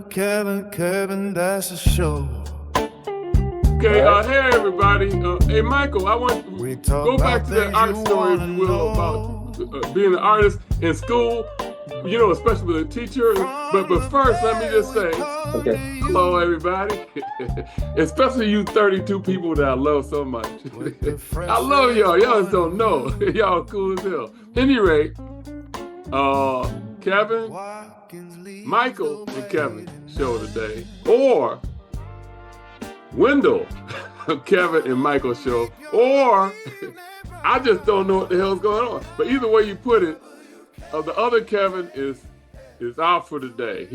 Kevin, that's a show. Okay, hey everybody. Hey Michael, I want to go back to that art story, if you will, about being an artist in school, you know, especially with a teacher. But first, let me just say, hello everybody, especially you 32 people that I love so much. I love y'all. Y'all just don't know. Y'all cool as hell. Any rate, Kevin, Michael, and Kevin show today, or Wendell, Kevin and Michael show, or I just don't know what the hell's going on. But either way you put it, the other Kevin is out for the day.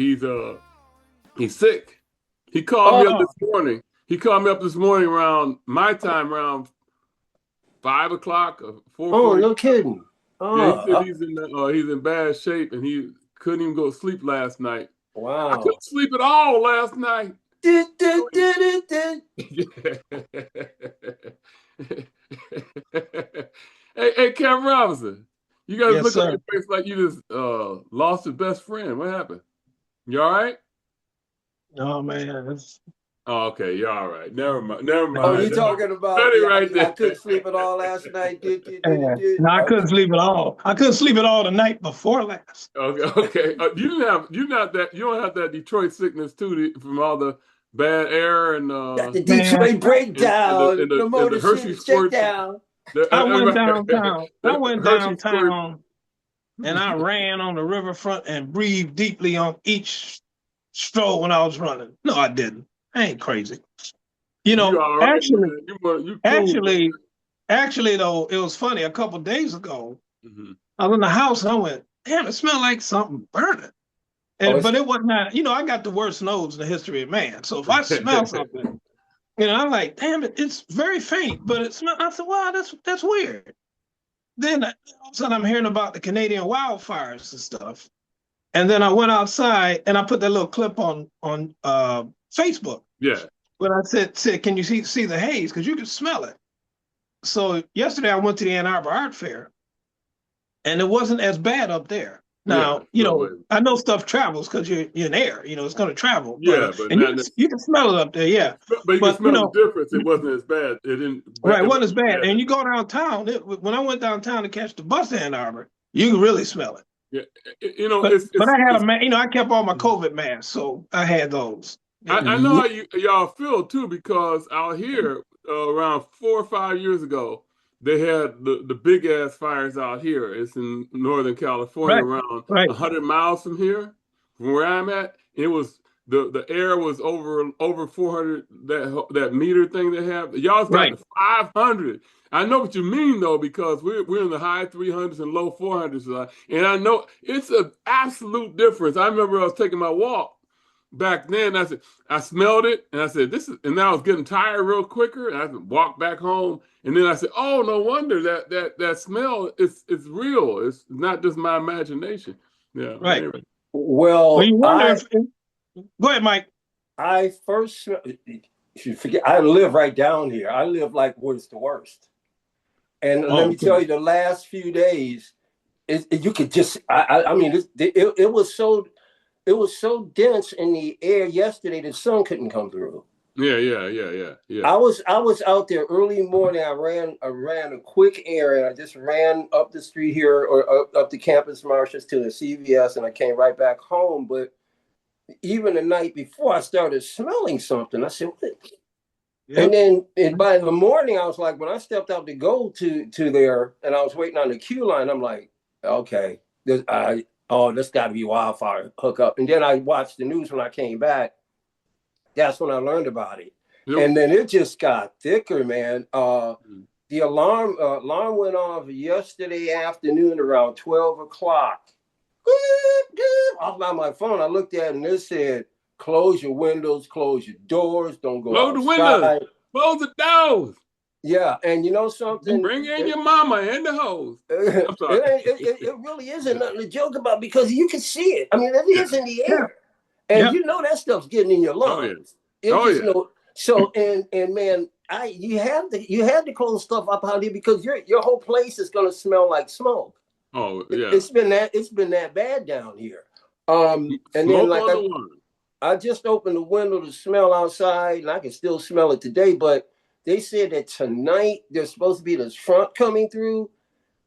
He's sick. He called me up this morning. He called me up this morning around my time, around 5 o'clock or 4:40. Oh, no kidding. Yeah, he said he's in bad shape and he couldn't even go to sleep last night. Wow. I couldn't sleep at all last night. Hey, Kevin Robinson, you guys look at your face like you just lost your best friend. What happened? You all right? Oh man. Oh, okay, you're all right. Never mind. Oh, you talking about right I couldn't sleep at all last night? No, I couldn't sleep at all. I couldn't sleep at all the night before last. Okay. You don't have that Detroit sickness too from all the bad air and the Detroit breakdown, and the Hershey squirt down. I went downtown. And I ran on the riverfront and breathed deeply on each stroll when I was running. No, I didn't. I ain't crazy. You know, right, actually, though, it was funny. A couple of days ago, I was in the house and I went, damn, it smelled like something burning. But it wasn't that, you know, I got the worst nose in the history of man. So if I smell something, you know, I'm like, damn it, it's very faint, but it smells. I said, wow, that's weird. Then all of a sudden I'm hearing about the Canadian wildfires and stuff. And then I went outside and I put that little clip on Facebook. Yeah. But I said, can you see the haze? Because you can smell it. So yesterday I went to the Ann Arbor Art Fair and it wasn't as bad up there. Now, I know stuff travels because you're in air, you know, it's going to travel. Yeah, but you can smell it up there, yeah. But you can smell the difference. It wasn't as bad. It didn't. Right, it wasn't as bad. And you go downtown, when I went downtown to catch the bus to Ann Arbor, you can really smell it. Yeah, you know, but I had I kept all my COVID masks, so I had those. I know how y'all feel too, because out here around 4 or 5 years ago, they had the big ass fires out here. It's in Northern California, around 100 miles from here, from where I'm at. It was the air was over 400. That meter thing they have. Y'all's got 500. I know what you mean though, because we're in the high 300s and low 400s, and I know it's an absolute difference. I remember I was taking my walk back then. I smelled it, and I said, and then I was getting tired real quicker, and I walked back home, and then I said, oh, no wonder that smell is real. It's not just my imagination. Yeah. Right. Anyway. Well, you wonder go ahead, Mike. I first, you forget, I live right down here. I live like where it's the worst. And let me tell you, the last few days, you could just, I mean, it was so dense in the air yesterday, the sun couldn't come through. Yeah. I was out there early morning. I ran a quick errand. I just ran up the street here or up the campus marshes to the CVS, and I came right back home. But even the night before, I started smelling something. I said, what? Yep. And then by the morning, I was like, when I stepped out to go to there, and I was waiting on the queue line, I'm like, okay, this got to be wildfire hookup. And then I watched the news when I came back. That's when I learned about it. Yep. And then it just got thicker, man. The alarm went off yesterday afternoon around 12 o'clock. Off my phone, I looked at it and it said, close your windows, close your doors, don't go outside. Close the windows, close the doors. Yeah, and you know something? Bring in your mama and the hose. I'm sorry. It really isn't nothing to joke about because you can see it. I mean, it is in the air. And you know that stuff's getting in your lungs. So and man, you had to close stuff up out here because your whole place is gonna smell like smoke. Oh yeah. It's been that bad down here. And then like I just opened the window to smell outside, and I can still smell it today. But they said that tonight there's supposed to be this front coming through,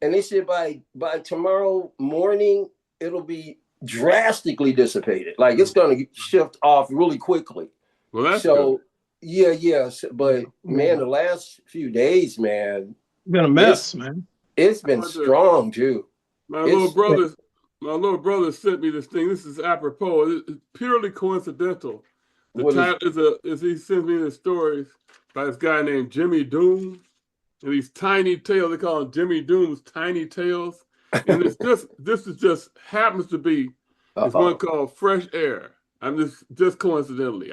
and they said by tomorrow morning it'll be drastically dissipated. Like it's going to shift off really quickly. Well, that's good. Yes, but man, the last few days, man, been a mess, man. It's been strong too. My little brother sent me this thing. This is apropos. It's purely coincidental. The title is he sends me the stories by this guy named Jimmy Doom, and these tiny tales. They call him Jimmy Doom's Tiny Tales, and it's just happens to be it's one called Fresh Air. I'm just coincidentally.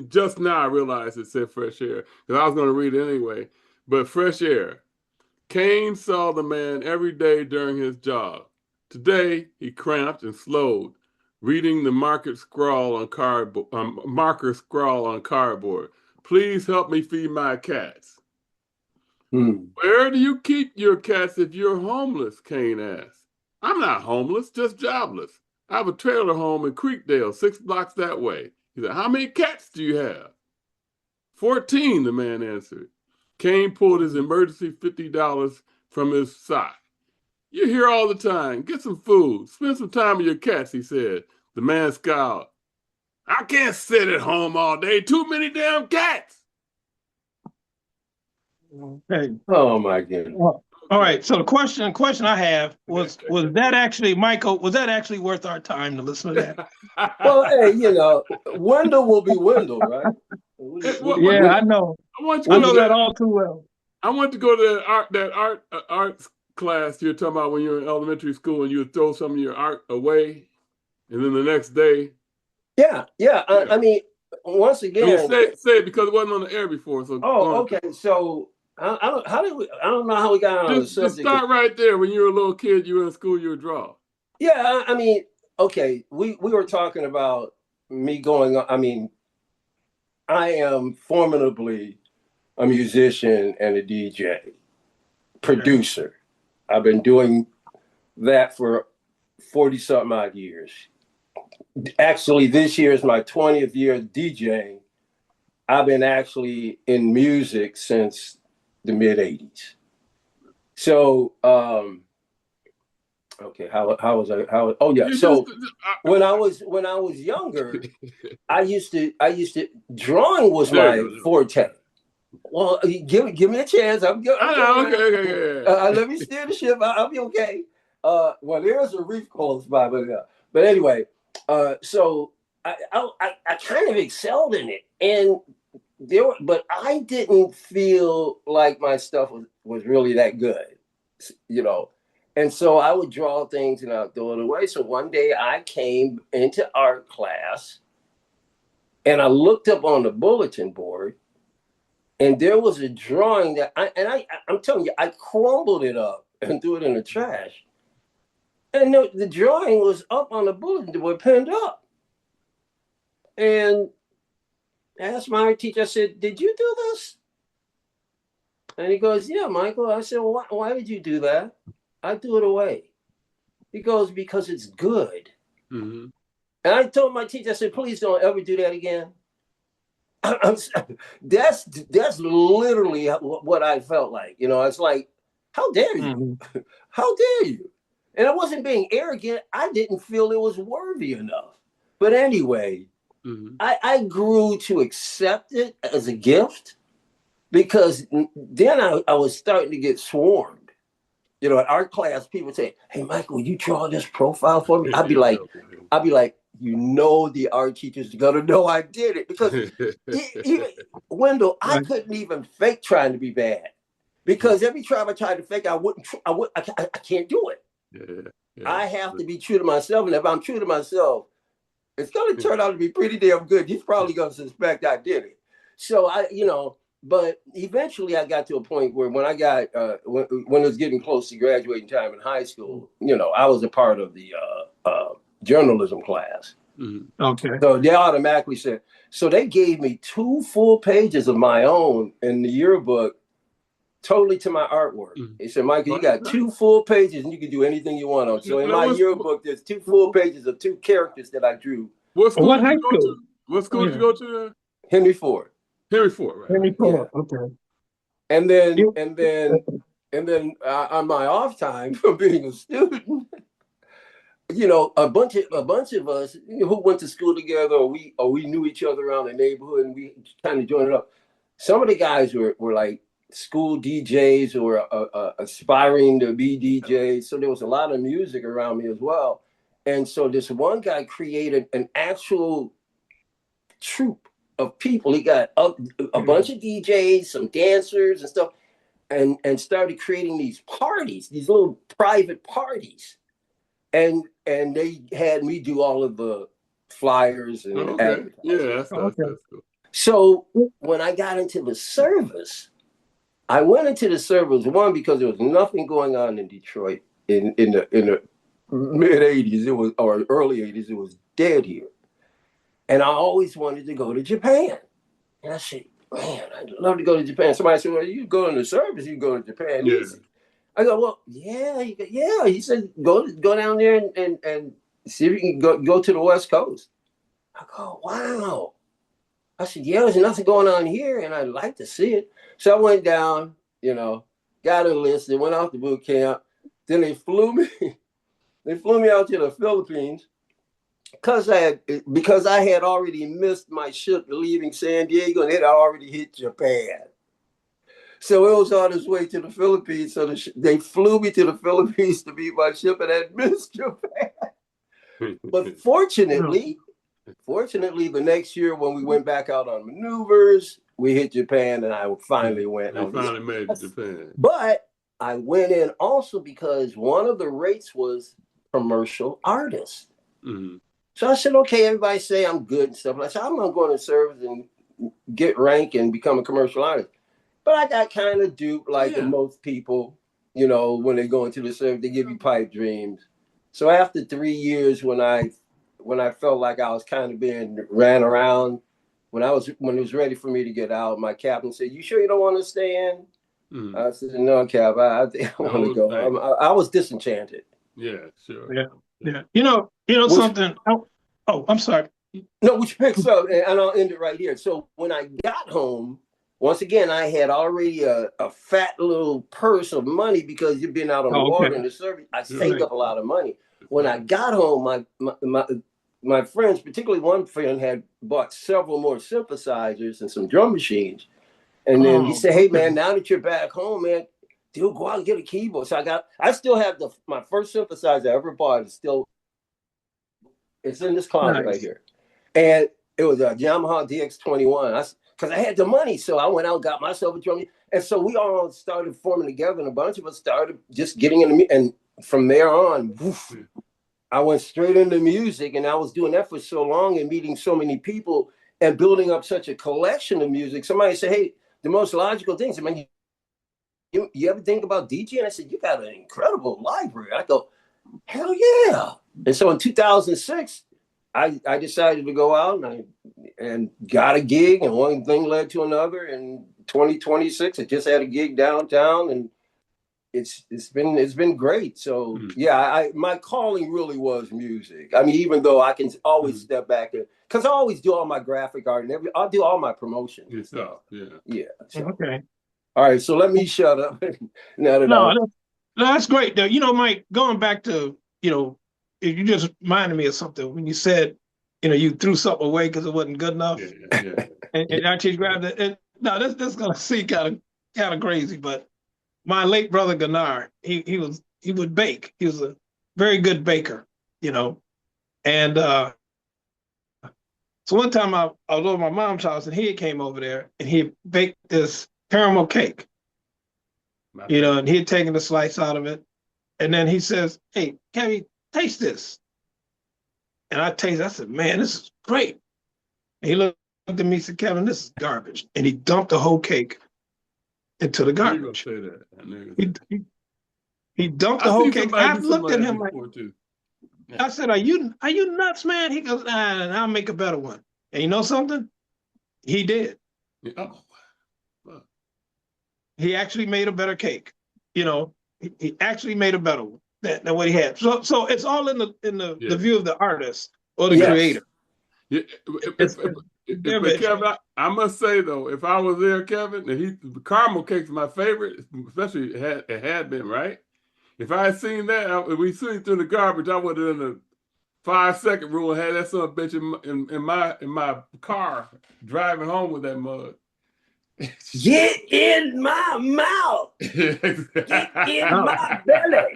Just now I realized it said Fresh Air because I was going to read it anyway. But Fresh Air. Cain saw the man every day during his job. Today, he cramped and slowed, reading the marker scrawl on cardboard. Please help me feed my cats. Where do you keep your cats if you're homeless? Cain asked. I'm not homeless, just jobless. I have a trailer home in Creekdale, 6 blocks that way. He said, how many cats do you have? 14, the man answered. Cain pulled his emergency $50 from his sock. You're here all the time. Get some food. Spend some time with your cats, he said. The man scowled. I can't sit at home all day. Too many damn cats. Okay. Oh, my goodness. Well, all right. So the question I have was that actually, Michael, was that actually worth our time to listen to that? Well, hey, Wendell will be Wendell, right? I know. I know that all too well. I want to go to that art class you're talking about when you were in elementary school and you would throw some of your art away, and then the next day. Yeah. I mean, once again, say it because it wasn't on the air before. So okay. So I don't know how we got on the subject. Just start right there. When you were a little kid, you were in school, you would draw. Yeah, I mean, okay. We were talking about me going on. I mean, I am formidably a musician and a DJ, producer. I've been doing that for 40-something odd years. Actually, this year is my 20th year DJing. I've been actually in music since the mid-'80s. So, okay, how was I? Oh yeah. So when I was younger, I used to drawing was my forte. Well, give me a chance. I'm good. Okay. Let me steer the ship. I'll be okay. Well, there's a reef close by, but anyway. So I kind of excelled in it, and but I didn't feel like my stuff was really that good, And so I would draw things and I'd throw it away. So one day I came into art class, and I looked up on the bulletin board. And there was a drawing that I'm telling you, I crumbled it up and threw it in the trash. And the drawing was up on the bulletin board, pinned up. And I asked my art teacher, I said, did you do this? And he goes, yeah, Michael. I said, well, why did you do that? I threw it away. He goes, because it's good. Mm-hmm. And I told my teacher, I said, please don't ever do that again. That's literally what I felt like. It's like, how dare you? Mm-hmm. How dare you? And I wasn't being arrogant. I didn't feel it was worthy enough. But anyway, mm-hmm. I grew to accept it as a gift, because then I was starting to get swarmed. At art class, people say, hey, Michael, will you draw this profile for me? I'd be like, the art teacher's gonna know I did it, because Wendell, I couldn't even fake trying to be bad, because every time I tried to fake, I can't do it. Yeah. I have to be true to myself, and if I'm true to myself, it's gonna turn out to be pretty damn good. He's probably gonna suspect I did it. So but eventually I got to a point where when I got when it was getting close to graduating time in high school, I was a part of the journalism class. Mm-hmm. Okay. So they automatically said, so they gave me 2 full pages of my own in the yearbook, totally to my artwork. Mm-hmm. They said, Michael, you got 2 full pages and you can do anything you want on. So in my yearbook, there's 2 full pages of 2 characters that I drew. What high school? What school did you go to there? Henry Ford. Henry Ford, right? Henry Ford. Yeah. Okay. And then on my off time for being a student, you know, a bunch of us who went to school together, or we knew each other around the neighborhood, and we kind of joined it up. Some of the guys were like school DJs or aspiring to be DJs, so there was a lot of music around me as well. And so this one guy created an actual troupe of people. He got a bunch of DJs, some dancers and stuff, and started creating these parties, these little private parties. And they had me do all of the flyers and okay. Yeah, that's cool. So when I got into the service, I went into the service, one, because there was nothing going on in Detroit in the mid 80s, it was, or early 80s, it was dead here. And I always wanted to go to Japan. And I said, man, I'd love to go to Japan. Somebody said, well, you go in the service, you go to Japan. Yeah. I go, well, yeah. He said, go down there and see if you can go to the West Coast. I go, wow. I said, yeah, there's nothing going on here, and I'd like to see it. So I went down, you know, got enlisted, went off to boot camp. Then they flew me out to the Philippines because I had already missed my ship leaving San Diego, and it had already hit Japan. So it was on its way to the Philippines. So they flew me to the Philippines to meet my ship, and I missed Japan. But fortunately, the next year when we went back out on maneuvers, we hit Japan, and I finally went. I finally made it to Japan. But I went in also because one of the rates was commercial artists. Mm-hmm. So I said, okay, everybody say I'm good and stuff. And I said, I'm not going to service and get rank and become a commercial artist. But I got kind of duped, like most people, you know, when they go into the service, they give you pipe dreams. So after 3 years, when I felt like I was kind of being ran around, when it was ready for me to get out, my captain said, "You sure you don't want to stay in?" Mm. I said, "No, Cap, I think I want to go." I was disenchanted. Yeah, sure. Yeah. You know something. Oh, I'm sorry. No, which picks up, and I'll end it right here. So when I got home, once again, I had already a fat little purse of money because you've been out on the water in the service. I saved up a lot of money. When I got home, my friends, particularly one friend, had bought several more synthesizers and some drum machines. And then he said, "Hey man, now that you're back home, man, dude, go out and get a keyboard." So I still have my first synthesizer I ever bought. It's in this closet right here. And it was a Yamaha DX21. Because I had the money, so I went out and got myself a drum. And so we all started forming together, and a bunch of us started just getting into music. And from there on, I went straight into music, and I was doing that for so long and meeting so many people and building up such a collection of music. Somebody said, "Hey, the most logical things, I mean, you ever think about DJing?" And I said, "You got an incredible library." I go, "Hell yeah." And so in 2006, I decided to go out and got a gig, and one thing led to another. And 2026, I just had a gig downtown, and it's been great. So my calling really was music. I mean, even though I can always step back because I always do all my graphic art and I'll do all my promotion. Good stuff. Yeah. So. Okay. All right. So let me shut up. That's great. You know, Mike, going back to, you know, you just reminded me of something when you said, you know, you threw something away because it wasn't good enough. Yeah. and actually grabbed it. And no, this is gonna seem kind of crazy, but my late brother Gennard, he would bake. He was a very good baker, you know. And so one time I was over my mom's house, and he came over there and he baked this caramel cake. You know, and he had taken a slice out of it. And then he says, "Hey, Kevin, taste this." And I said, "Man, this is great." And he looked at me and said, "Kevin, this is garbage." And he dumped the whole cake into the garbage. He dumped the whole cake. I looked at him like, I said, Are you nuts, man?" He goes, "I'll make a better one." And you know something? He did. He actually made a better cake. You know, he actually made a better one than what he had. So it's all in the view of the artist or the creator. Yeah, Kevin, I must say though, if I was there, Kevin, and the caramel cake's my favorite, especially it had been right. If I had seen that, we seen it through the garbage, I would have in the 5-second rule and had that son of a bitch in my car driving home with that mug. Get in my mouth. Get in my belly.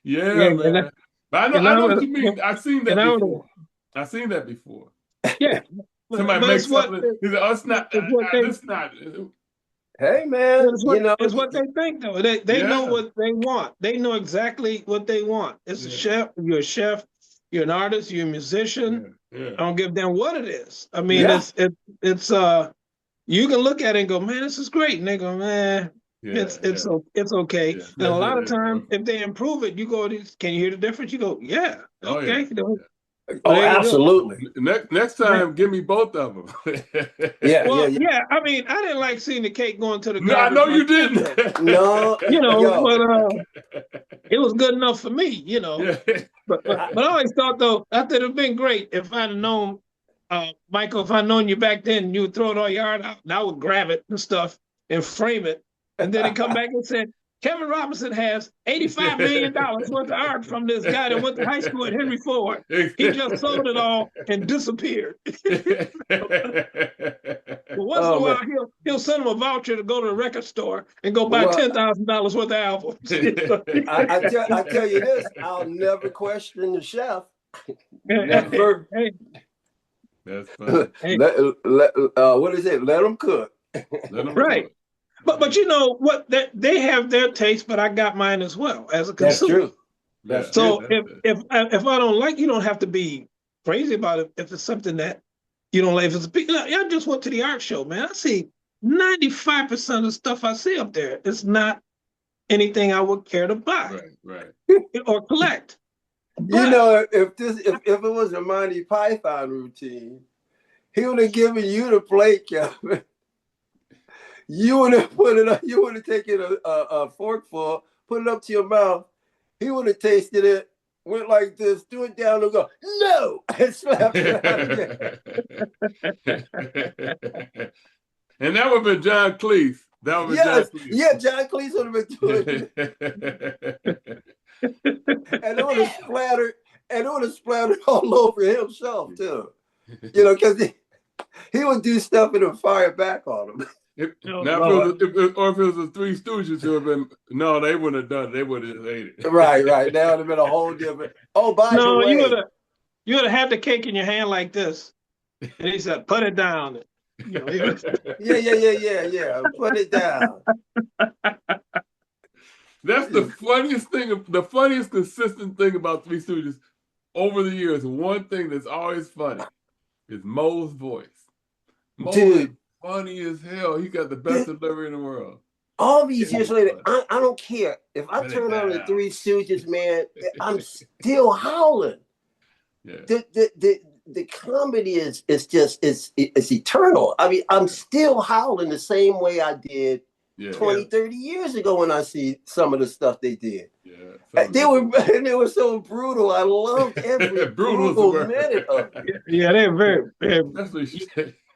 Yeah, man. But I know what you mean. I've seen that before. I've seen that before. Yeah. Somebody makes something. He's like, oh, it's not. It's not. Hey, man. It's what they think, though. They know what they want. They know exactly what they want. It's a chef. You're a chef. You're an artist. You're a musician. I don't give a damn what it is. I mean, it's you can look at it and go, man, this is great. And they go, man, it's okay. Yeah. And a lot of times, if they improve it, you go, can you hear the difference? You go, yeah, okay. Oh, absolutely. Next time, give me both of them. Yeah. I mean, I didn't like seeing the cake going to the garbage. No, I know you didn't. No, but it was good enough for me, you know. Yeah. But I always thought, though, that would have been great if I'd have known, Michael, if I'd known you back then, you would throw it all your art out, and I would grab it and stuff and frame it, and then he'd come back and said, Kevin Robinson has $85 million worth of art from this guy that went to high school at Henry Ford. He just sold it all and disappeared. But once in a while, he'll send him a voucher to go to the record store and go buy $10,000 worth of albums. I tell you this, I'll never question the chef. Never. Hey. That's funny. What is it? Let them cook. Right. Cook. But you know what? They have their taste, but I got mine as well as a consumer. That's true. So if I don't like, you don't have to be crazy about it. If it's something that you don't like, if it's I just went to the art show, man. I see 95% of the stuff I see up there. It's not anything I would care to buy, right, or collect. But, you know, if it was a Monty Python routine, he would have given you the plate, Kevin. You would have put it up. You would have taken a forkful, put it up to your mouth. He would have tasted it, went like this, threw it down, and go, no, and slapped it out again. And that would have been John Cleese. That would have been John Cleese. Yeah, John Cleese would have been doing it. And it would have splattered all over himself too. You know, because he would do stuff and then fire back on him. If it was the Three Stooges, who have been they wouldn't have done it. They would have ate it. Right. That would have been a whole different. Oh, by the way, you would have had the cake in your hand like this, and he said, "Put it down." You know, yeah. Put it down. That's the funniest thing. The funniest consistent thing about Three Stooges over the years. One thing that's always funny is Moe's voice. Dude. Funny as hell. He got the best delivery in the world. All these years later, I don't care. If I turn on the Three Stooges, man, I'm still howling. Yeah. The comedy is just it's eternal. I mean, I'm still howling the same way I did 20, 30 years ago when I see some of the stuff they did. Yeah. They were so brutal. I loved every brutal minute of it. Yeah, they're very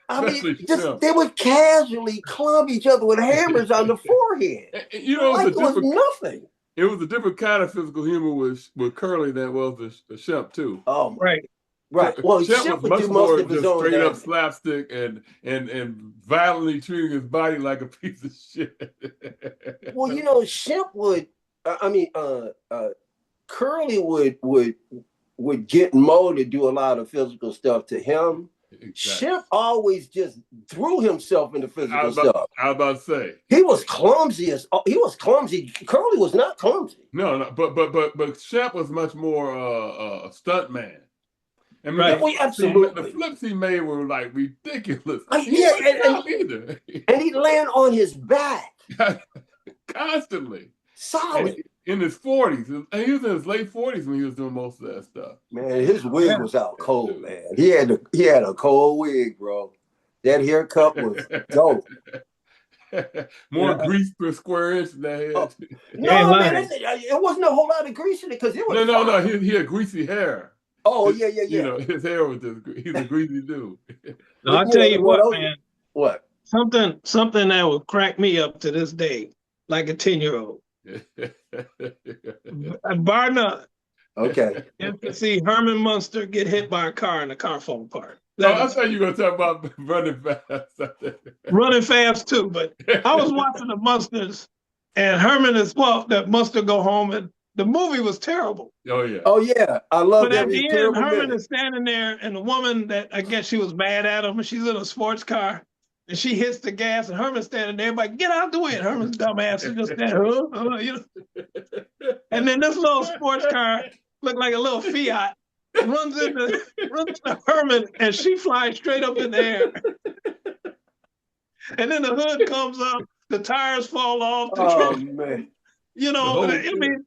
I mean, they would casually club each other with hammers on the forehead. You know, it was nothing. It was a different kind of physical humor with Curly than was the Shemp too. Oh, right. Well, Shemp was much more just straight up slapstick and violently treating his body like a piece of shit. Well, you know, Shemp would. Curly would get Mo to do a lot of physical stuff to him. Exactly. Shemp always just threw himself into physical stuff. I was about to say he was clumsy. Curly was not clumsy. No, but Shemp was much more a stunt man. And absolutely. The flips he made were like ridiculous. And he'd land on his back constantly. Solid. In his 40s. And he was in his late 40s when he was doing most of that stuff. Man, his wig was out cold, man. He had a cold wig, bro. That haircut was dope. More grease per square inch than that head. No, man, it wasn't a whole lot of grease in it because it was No. He had greasy hair. Oh, yeah. His hair was just, he's a greasy dude. No, I'll tell you what, man. What? Something that will crack me up to this day, like a 10-year-old. Bar none. Okay. And to see Herman Munster get hit by a car and the car fall apart. I thought you were going to talk about running fast. Running fast too, but I was watching the Munsters, and Herman that Munster go home, and the movie was terrible. Oh yeah. Oh yeah. I love that. But at the end, Herman is standing there, and the woman that I guess she was mad at him, and she's in a sports car, and she hits the gas, and Herman's standing there, everybody, get out the way. And Herman's dumbass is just standing, And then this little sports car looked like a little Fiat, runs into Herman, and she flies straight up in the air. And then the hood comes up, the tires fall off. Man. I mean,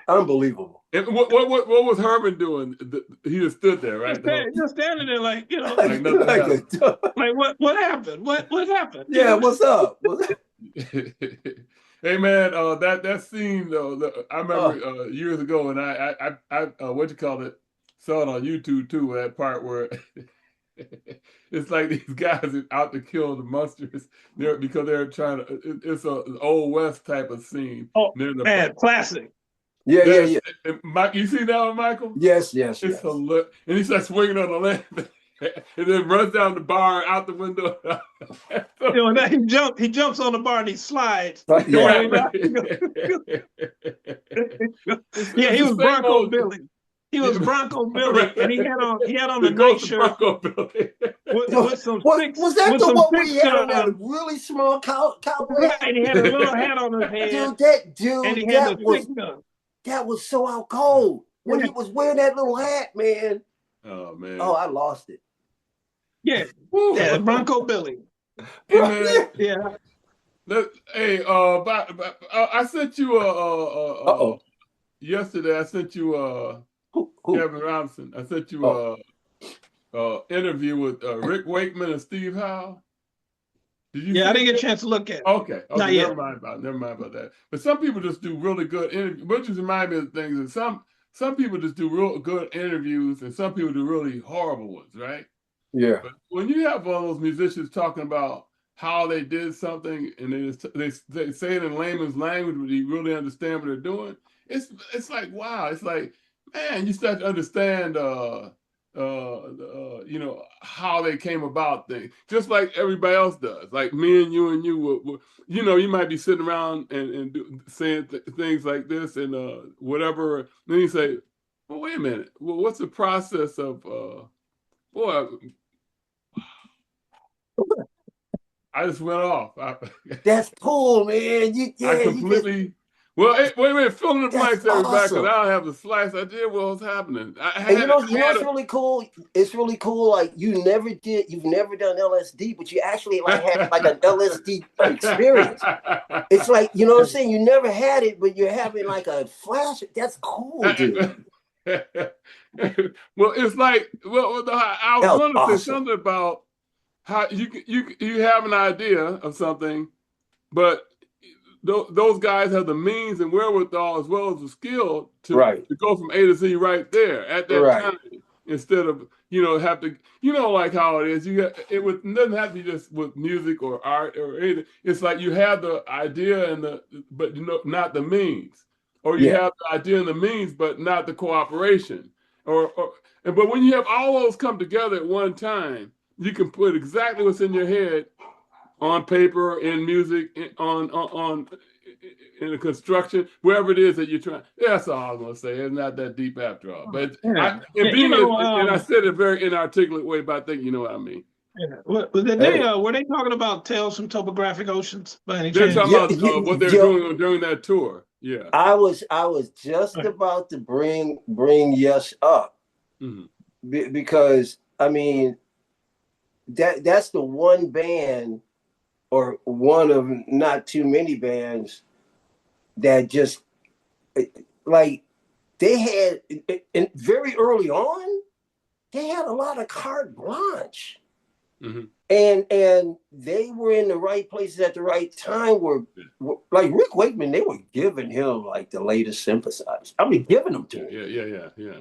unbelievable. And what was Herman doing? He just stood there, right? Just standing there, like like nothing happened. Like what happened? What happened? Yeah, what's up? Hey man, that scene though, I remember years ago, and I saw it on YouTube too. That part where it's like these guys are out to kill the Munsters because they're trying to. It's an old West type of scene. Oh man, classic. Yeah. Mike, you see that one, Michael? Yes. It's hilarious. And he starts swinging on the lamp. And then runs down the bar out the window. He jumps on the bar and he slides. Yeah, he was Bronco Billy. He was Bronco Billy, and he had on a night shirt with some six. Was that the one where he had on that really small cowboy? Right, he had a little hat on his head. And he had the gun. That was so out cold when he was wearing that little hat, man. Oh man! Oh, I lost it. Yeah, Bronco Billy. Hey, man. Yeah. Hey, I sent you yesterday. I sent you Kevin Robinson. I sent you interview with Rick Wakeman and Steve Howe. Did you? Yeah, I didn't get a chance to look at it. Okay. Not yet. Never mind about that. But some people just do really good interviews. Which just remind me of things. And some people just do real good interviews, and some people do really horrible ones, right? Yeah. But when you have all those musicians talking about how they did something, and they say it in layman's language, but you really understand what they're doing, it's like, wow. It's like, man, you start to understand, how they came about things, just like everybody else does. Like me and you, you might be sitting around and saying things like this and whatever. Then you say, well, wait a minute. Well, what's the process of, boy, I just went off. That's cool, man. I completely. Well, wait a minute. Fill in the blanks, everybody, because awesome. I don't have the slice idea what was happening. You know what's really cool? It's really cool. Like you've never done LSD, but you actually had like an LSD experience. It's like, you know what I'm saying? You never had it, but you're having like a flash. That's cool, dude. Well, it's like, I was going to say something about how you have an idea of something, but those guys have the means and wherewithal as well as the skill to go from A to Z right there at that time, instead of have to like how it is. It doesn't have to be just with music or art or anything. It's like you have the idea but not the means, or you have the idea and the means but not the cooperation, but when you have all those come together at one time, you can put exactly what's in your head on paper, in music, in the construction, wherever it is that you're trying. That's all I was going to say. It's not that deep after all. But and I said it a very inarticulate way, but I think you know what I mean. Yeah. Were they talking about Tales from Topographic Oceans by any chance? They're talking about what they're doing during that tour. Yeah. I was just about to bring Yes up, because I mean that's the one band, or one of not too many bands, that just like they had, and very early on, they had a lot of carte blanche. And they were in the right places at the right time. Where like Rick Wakeman, they were giving him like the latest synthesizer. I mean, giving them to him. Yeah.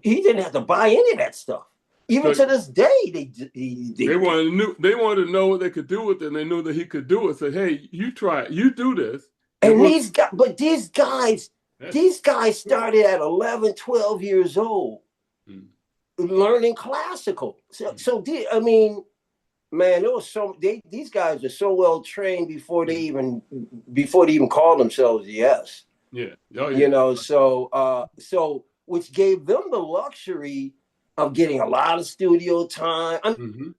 He didn't have to buy any of that stuff. Even to this day, they wanted to know what they could do with it, and they knew that he could do it. Say, hey, you try it, you do this. And these guys started at 11, 12 years old, learning classical. I mean, man, there was these guys are so well trained before they even call themselves Yes. Yeah. You know, so which gave them the luxury of getting a lot of studio time. I mean,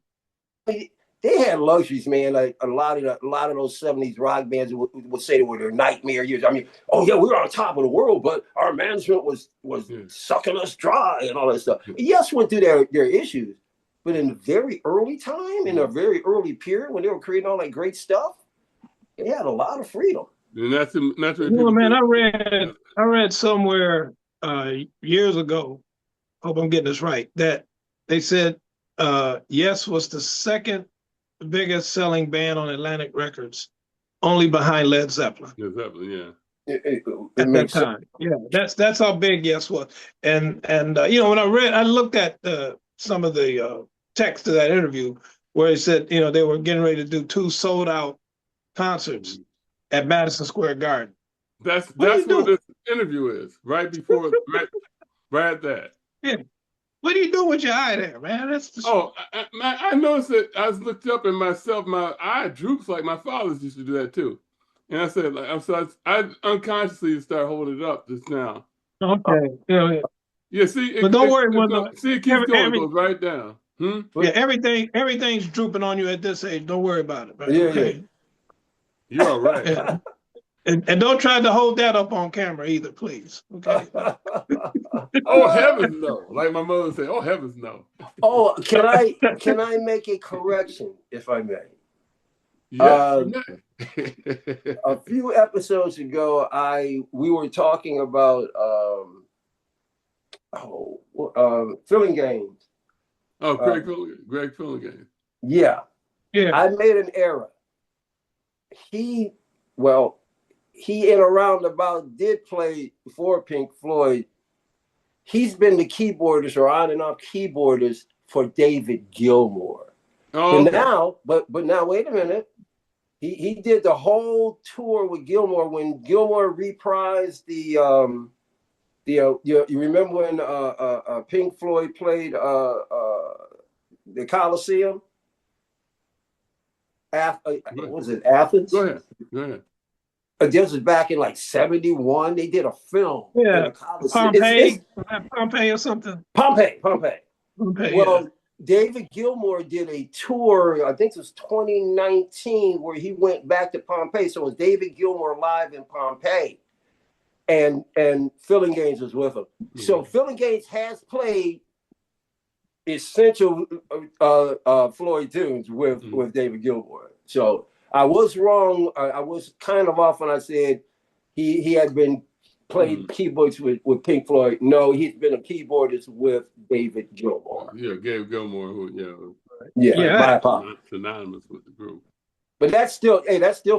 they had luxuries, man. Like a lot of those 70s rock bands would say they were their nightmare years. I mean, oh yeah, we were on top of the world, but our management was sucking us dry and all that stuff. Yes, went through their issues, but in the very early time, in a very early period when they were creating all that great stuff, they had a lot of freedom. And that's what man, I read somewhere years ago, hope I'm getting this right, that they said Yes was the second biggest selling band on Atlantic Records, only behind Led Zeppelin. Led Zeppelin, yeah. At that time, yeah, that's how big Yes was. And you know, when I looked at some of the text of that interview where he said, you know, they were getting ready to do 2 sold out concerts at Madison Square Garden. That's what this interview is. Right before, right at that. Yeah. What are you doing with your eye there, man? That's just... I noticed that I was looked up in myself. My eye droops like my father's used to do that too. And I said, I unconsciously started holding it up just now. Okay. Yeah. See, but don't worry, it keeps going, it goes right down. Yeah, everything's drooping on you at this age. Don't worry about it. Man. Yeah. You're all right. Yeah. And don't try to hold that up on camera either, please. Okay. Oh heavens no! Like my mother said, oh heavens no. Oh, can I make a correction if I may? Yes, a few episodes ago, we were talking about filling games. Oh, Greg filling games. Yeah. I made an error. He in a roundabout did play for Pink Floyd. He's been the keyboardist or on and off keyboardist for David Gilmour. Oh, but now wait a minute. He did the whole tour with Gilmour when Gilmour reprised the you remember when Pink Floyd played the Coliseum? Was it Athens? Go ahead. This was back in like 71. They did a film. Yeah, Pompeii or something. Pompeii. Well, David Gilmour did a tour, I think it was 2019, where he went back to Pompeii. So it was David Gilmour live in Pompeii. And Filling Gaines was with him. So Filling Gaines has played essential Floyd tunes with David Gilmour. So I was wrong. I was kind of off when I said he had been played keyboards with Pink Floyd. No, he's been a keyboardist with David Gilmour. Yeah, David Gilmour, synonymous with the group. But that's still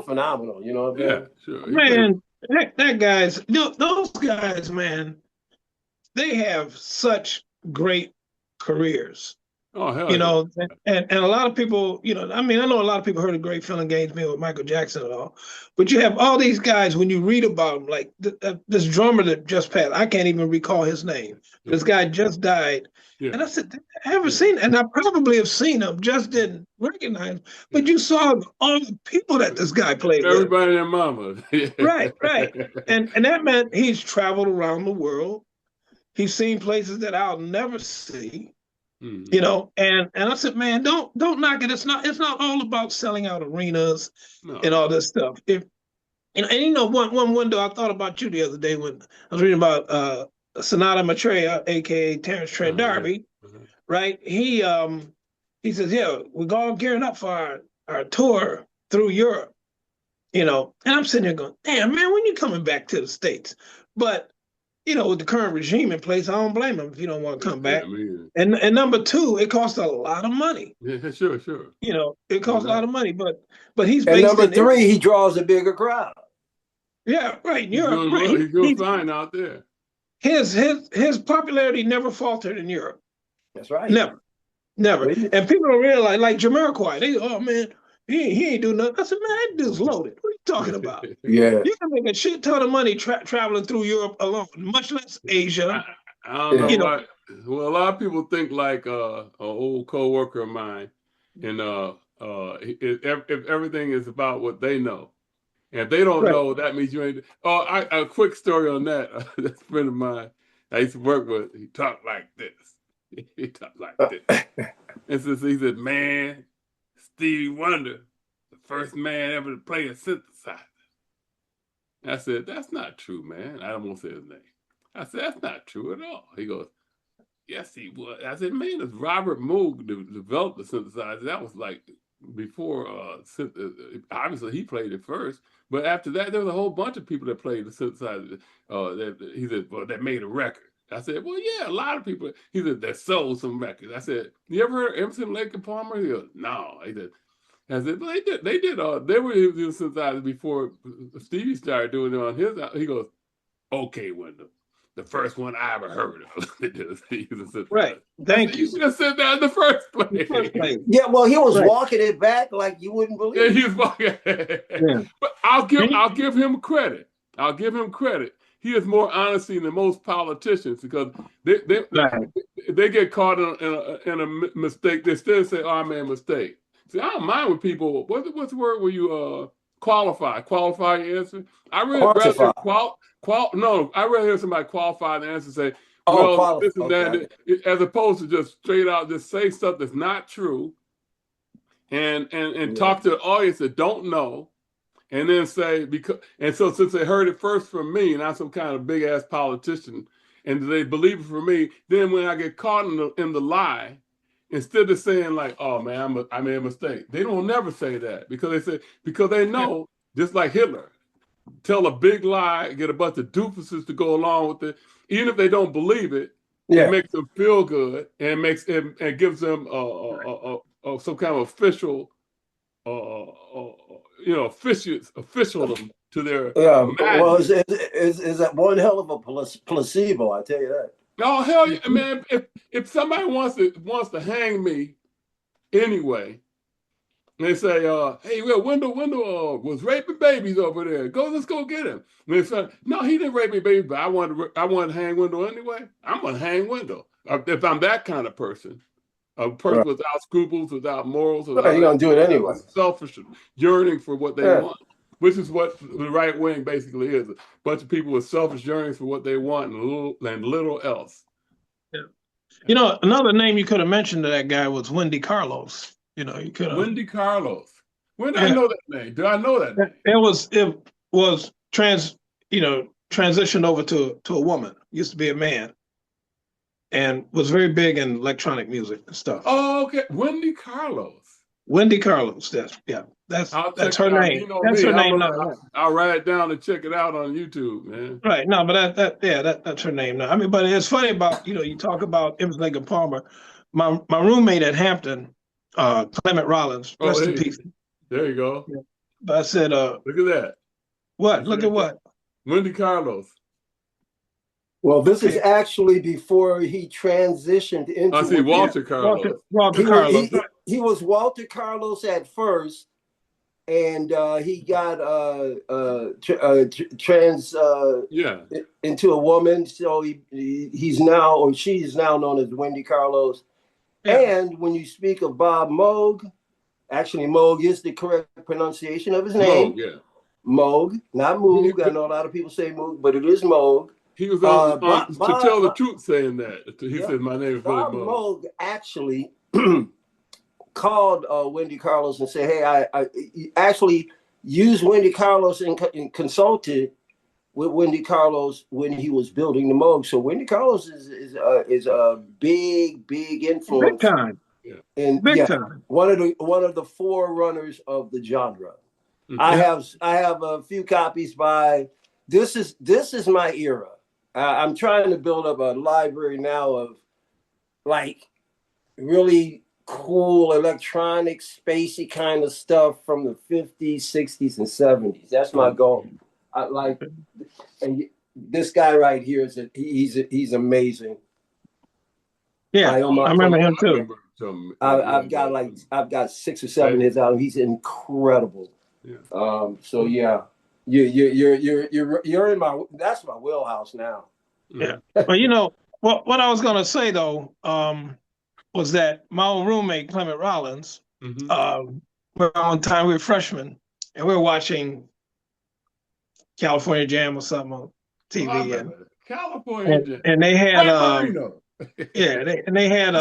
phenomenal, you know what I mean? Yeah, sure. Man, those guys, man, they have such great careers. Oh, hell you know, and a lot of people, you know, I mean, I know a lot of people heard of Great Filling Gaines being with Michael Jackson and all, but you have all these guys, when you read about them, like this drummer that just passed, I can't even recall his name. This guy just died. Yeah. And I said, I haven't seen, and I probably have seen him, just didn't recognize him. But you saw all the people that this guy played with. Everybody and mama. Right. And that meant he's traveled around the world. He's seen places that I'll never see. You know, and I said, man, don't knock it. It's not all about selling out arenas and all this stuff. One window I thought about you the other day when I was reading about Sonata Maitreya, aka Terrence Trent D'Arby, right? He says, yeah, we're all gearing up for our tour through Europe, you know. And I'm sitting there going, damn, man, when you coming back to the States? But with the current regime in place, I don't blame him if he don't want to come back. Yeah, and number two, it costs a lot of money. Yeah, sure. It costs a lot of money, but he's and based number in three, he draws a bigger crowd. Yeah, right. He's Europe, doing right. well. He's doing fine out there. His popularity never faltered in Europe. That's right. Never. And people don't realize, like Jamiroquai, they oh man, he ain't do nothing. I said, man, that dude's loaded. What are you talking about? Yeah. You can make a shit ton of money traveling through Europe alone, much less Asia. I don't know why. Well, a lot of people think like an old co-worker of mine, and if everything is about what they know. And if they don't know, that means you ain't. Oh, a quick story on that. That's a friend of mine I used to work with. He talked like this. He talked like this. And so he said, man, Stevie Wonder, the first man ever to play a synthesizer. And I said, that's not true, man. I don't want to say his name. I said, that's not true at all. He goes, yes, he was. I said, man, it's Robert Moog developed the synthesizer. That was like before, obviously he played it first. But after that, there was a whole bunch of people that played the synthesizer. He said, well, that made a record. I said, well, yeah, a lot of people. He said, that sold some records. I said, you ever heard Emerson, Lake and Palmer? He goes, no. He said, I said, well, they were using synthesizers before Stevie started doing it on his. He goes, okay, Wendell. The first one I ever heard of. Right. Thank you. You should have said that in the first place. Yeah, well, he was walking it back like you wouldn't believe. Yeah, he was walking. But I'll give him credit. I'll give him credit. He has more honesty than most politicians because they get caught in a mistake. They still say, "Oh, I made a mistake." See, I don't mind when people. What's the word where you qualify your answer? I really rather I'd rather hear somebody qualify the answer and say, well, this and that, as opposed to just straight out just say something that's not true and talk to the audience that don't know and then say, so since they heard it first from me and I'm some kind of big ass politician and they believe it from me, then when I get caught in the lie, instead of saying like, oh man, I made a mistake, they don't never say that because they know, just like Hitler, tell a big lie, get a bunch of doofuses to go along with it. Even if they don't believe it, it makes them feel good and gives them some kind of official, officialdom to their. Well, is that one hell of a placebo? I tell you that. Oh hell yeah, man! If somebody wants to hang me anyway. And they say, hey, well, Wendell was raping babies over there. Let's go get him. And they say, no, he didn't rape any babies, but I wanted to hang Wendell anyway. I'm going to hang Wendell. If I'm that kind of person, a person without scruples, without morals. You're going to do it anyway. Selfish yearning for what they want, which is what the right wing basically is. A bunch of people with selfish yearnings for what they want and little else. Yeah. Another name you could have mentioned to that guy was Wendy Carlos. You could have. Wendy Carlos. When did I know that name? Do I know that name? It was transitioned over to a woman. Used to be a man, and was very big in electronic music and stuff. Oh, okay. Wendy Carlos. Wendy Carlos. That's her name. That's her name. I'll write it down and check it out on YouTube, man. Right. No, but that's her name now. I mean, but it's funny about you talk about Emerson, Lake and Palmer. My roommate at Hampton. Clement Rollins, rest in peace. There you go. Yeah. But I said, look at that. What? Look at what? Wendy Carlos. Well, this is actually before he transitioned into. I see Walter Carlos. Walter Carlos. He was Walter Carlos at first, and he got into a woman. So he's now, or she's now known as Wendy Carlos. Yeah. And when you speak of Bob Moog, actually Moog is the correct pronunciation of his name. Moog, yeah. Moog, not Moog. I know a lot of people say Moog, but it is Moog. He was to tell the truth saying that. He said, my name is Bob really Moog. Moog actually called Wendy Carlos and said, hey, I actually used Wendy Carlos and consulted with Wendy Carlos when he was building the Moog. So Wendy Carlos is a big influence. Big time. Yeah. And big time. One of the forerunners of the genre. Mm-hmm. I have a few copies by this is my era. I'm trying to build up a library now of like really cool electronic, spacey kind of stuff from the 50s, 60s, and 70s. That's my goal. I like, and this guy right here he's amazing. Yeah, I remember him too. I've got 6 or 7 of his albums. He's incredible. Yeah. So yeah, you're in that's my wheelhouse now. Yeah. But you know what I was gonna say though, was that my old roommate Clement Rollins, one time we were freshmen and we were watching California Jam or something on TV, and they had they had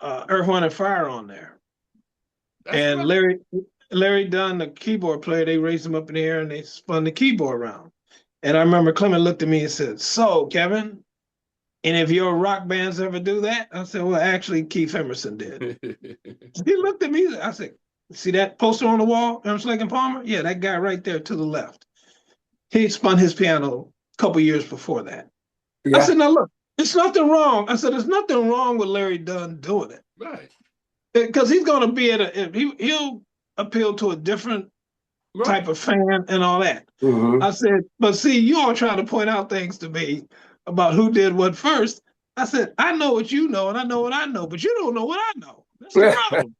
Earth, Wind and Fire on there. And Larry Dunn, the keyboard player, they raised him up in the air and they spun the keyboard around. And I remember Clement looked at me and said, "So, Kevin, any of your rock bands ever do that?" I said, "Well, actually, Keith Emerson did." He looked at me. I said, "See that poster on the wall, Emerson, Lake and Palmer? Yeah, that guy right there to the left. He spun his piano a couple years before that." Yeah. I said, "Now look, it's nothing wrong." I said, "There's nothing wrong with Larry Dunn doing it, right? Because he's going to be he'll appeal to a different type of fan and all that." I said, "But see, you all try to point out things to me about who did what first." I said, "I know what you know, and I know what I know, but you don't know what I know. That's the problem."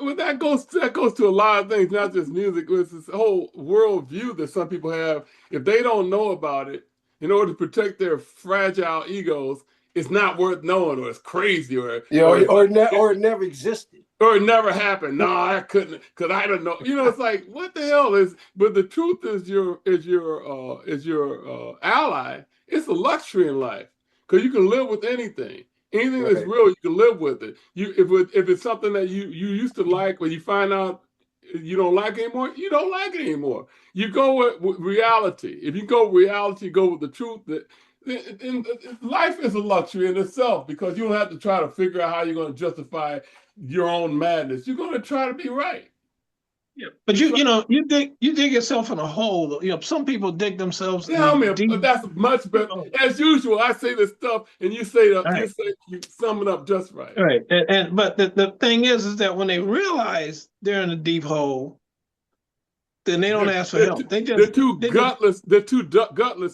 Well, that goes to a lot of things, not just music. It's this whole world view that some people have. If they don't know about it, in order to protect their fragile egos, it's not worth knowing, or it's crazy, or it never existed, or it never happened. No, I couldn't, because I don't know. You know, it's like, what the hell is? But the truth is your ally. It's a luxury in life, because you can live with anything. Anything that's real, you can live with it. If it's something that you used to like, or you find out you don't like anymore, you don't like it anymore. You go with reality. If you go with reality, go with the truth. Life is a luxury in itself, because you don't have to try to figure out how you're going to justify your own madness. You're going to try to be right. Yeah, but you dig yourself in a hole. You know, some people dig themselves. Yeah, that's much better. As usual, I say this stuff, and you sum it up just right. Right, but the thing is that when they realize they're in a deep hole, then they don't ask for help. They're too gutless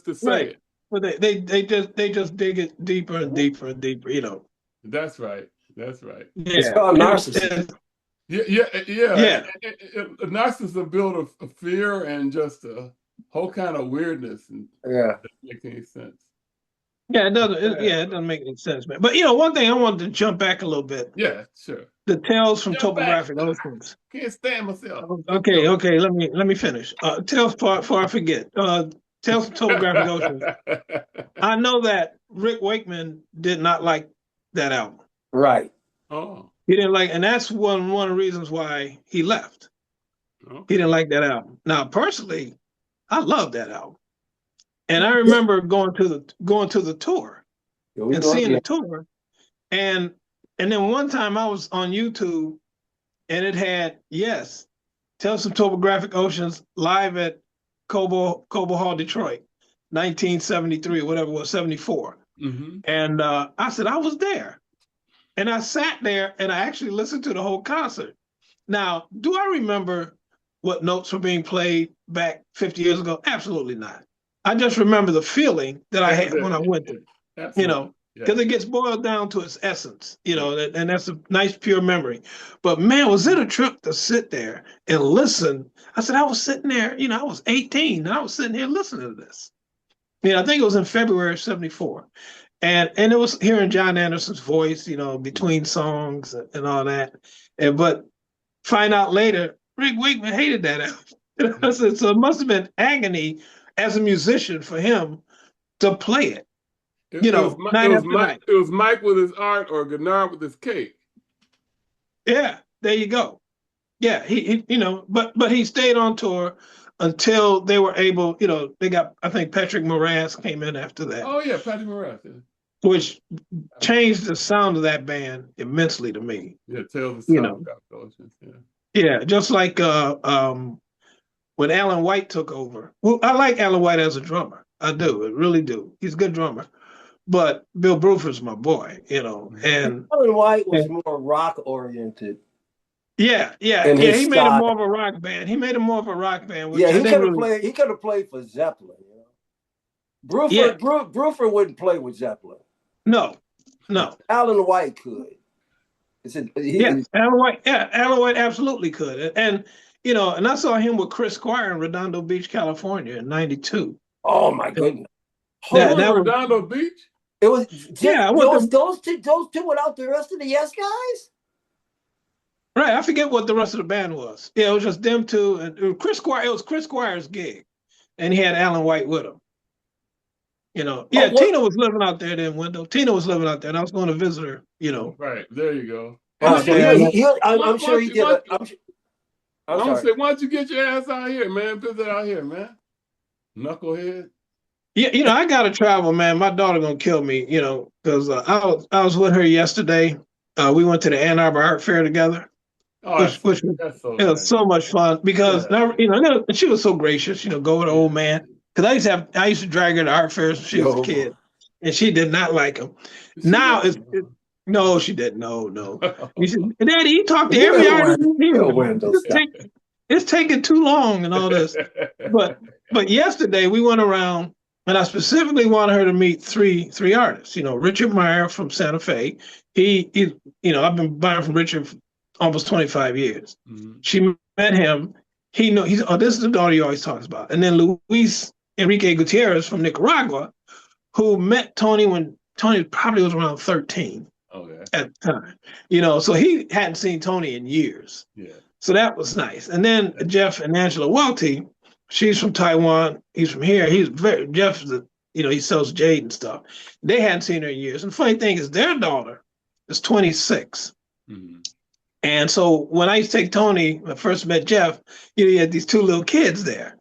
to say it. But they just dig it deeper and deeper and deeper. You know. That's right. That's right. Yeah. It's called narcissism. Yeah. Narcissism built a fear and just a whole kind of weirdness, and that doesn't make any sense. Yeah, it doesn't. It doesn't make any sense, man. But one thing I wanted to jump back a little bit. Yeah, sure. The Tales from Topographic Oceans. Can't stand myself. Okay. Let me finish. Tales before I forget. Tales from Topographic Oceans. I know that Rick Wakeman did not like that album. Right. Oh. He didn't like, and that's one of the reasons why he left. Okay. He didn't like that album. Now, personally, I love that album, and I remember going to the tour and seeing the tour, and then one time I was on YouTube, and it had Tales from Topographic Oceans live at Cobo Hall, Detroit, 1973, whatever it was, 74, and I said I was there. And I sat there and I actually listened to the whole concert. Now, do I remember what notes were being played back 50 years ago? Absolutely not. I just remember the feeling that I had when I went there, because it gets boiled down to its essence, and that's a nice, pure memory. But man, was it a trip to sit there and listen. I said, I was sitting there, I was 18 and I was sitting here listening to this. I think it was in February of 74. And it was hearing John Anderson's voice, between songs and all that. But find out later, Rick Wakeman hated that album. I said, so it must have been agony as a musician for him to play it. It was Mike with his art or Gennard with his cake. Yeah, there you go. Yeah, he but he stayed on tour until they were able, they got, I think Patrick Moraz came in after that. Oh yeah, Patrick Moraz. Yeah. Which changed the sound of that band immensely to me. Yeah, Tales of Oceans. Yeah, just like when Alan White took over. Well, I like Alan White as a drummer. I do. I really do. He's a good drummer. But Bill Bruford's my boy, you know. And Alan White was more rock oriented. Yeah. He made it more of a rock band. Which yeah, he could have played. He could have played for Zeppelin. You know, Bruford wouldn't play with Zeppelin. No. Alan White could. Alan White absolutely could. And you know, and I saw him with Chris Squire in Redondo Beach, California in '92. Oh my goodness! That was Redondo Beach. It was those two without the rest of the Yes guys. Right, I forget what the rest of the band was. Yeah, it was just them two and Chris Squire. It was Chris Squire's gig, and he had Alan White with him. You know, Tina was living out there then, Wendell. Tina was living out there, and I was going to visit her. You know, right there you go. I'm sure he did. I'm gonna say, why don't you get your ass out here, man? Visit out here, man. Knucklehead. Yeah, you know, I gotta travel, man. My daughter gonna kill me, you know, because I was with her yesterday. We went to the Ann Arbor Art Fair together. Oh, which it was so much fun because you know, she was so gracious, you know, go with the old man. Because I used to drag her to art fairs when she was a kid, and she did not like them. Now no, she didn't. No. He said, Daddy, you talk to every artist here. It's taking too long and all this. But yesterday we went around, and I specifically wanted her to meet three artists. You know, Richard Meyer from Santa Fe. He you know, I've been buying from Richard for almost 25 years. Mm-hmm. She met him. This is the daughter he always talks about. And then Luis Enrique Gutierrez from Nicaragua, who met Tony when Tony probably was around 13 at the time. You know, so he hadn't seen Tony in years. Yeah. So that was nice. And then Jeff and Angela Welty, she's from Taiwan. He's from here. Jeff's he sells jade and stuff. They hadn't seen her in years. And the funny thing is their daughter is 26. Mm-hmm. And so when I used to take Tony, when I first met Jeff, he had these two little kids there.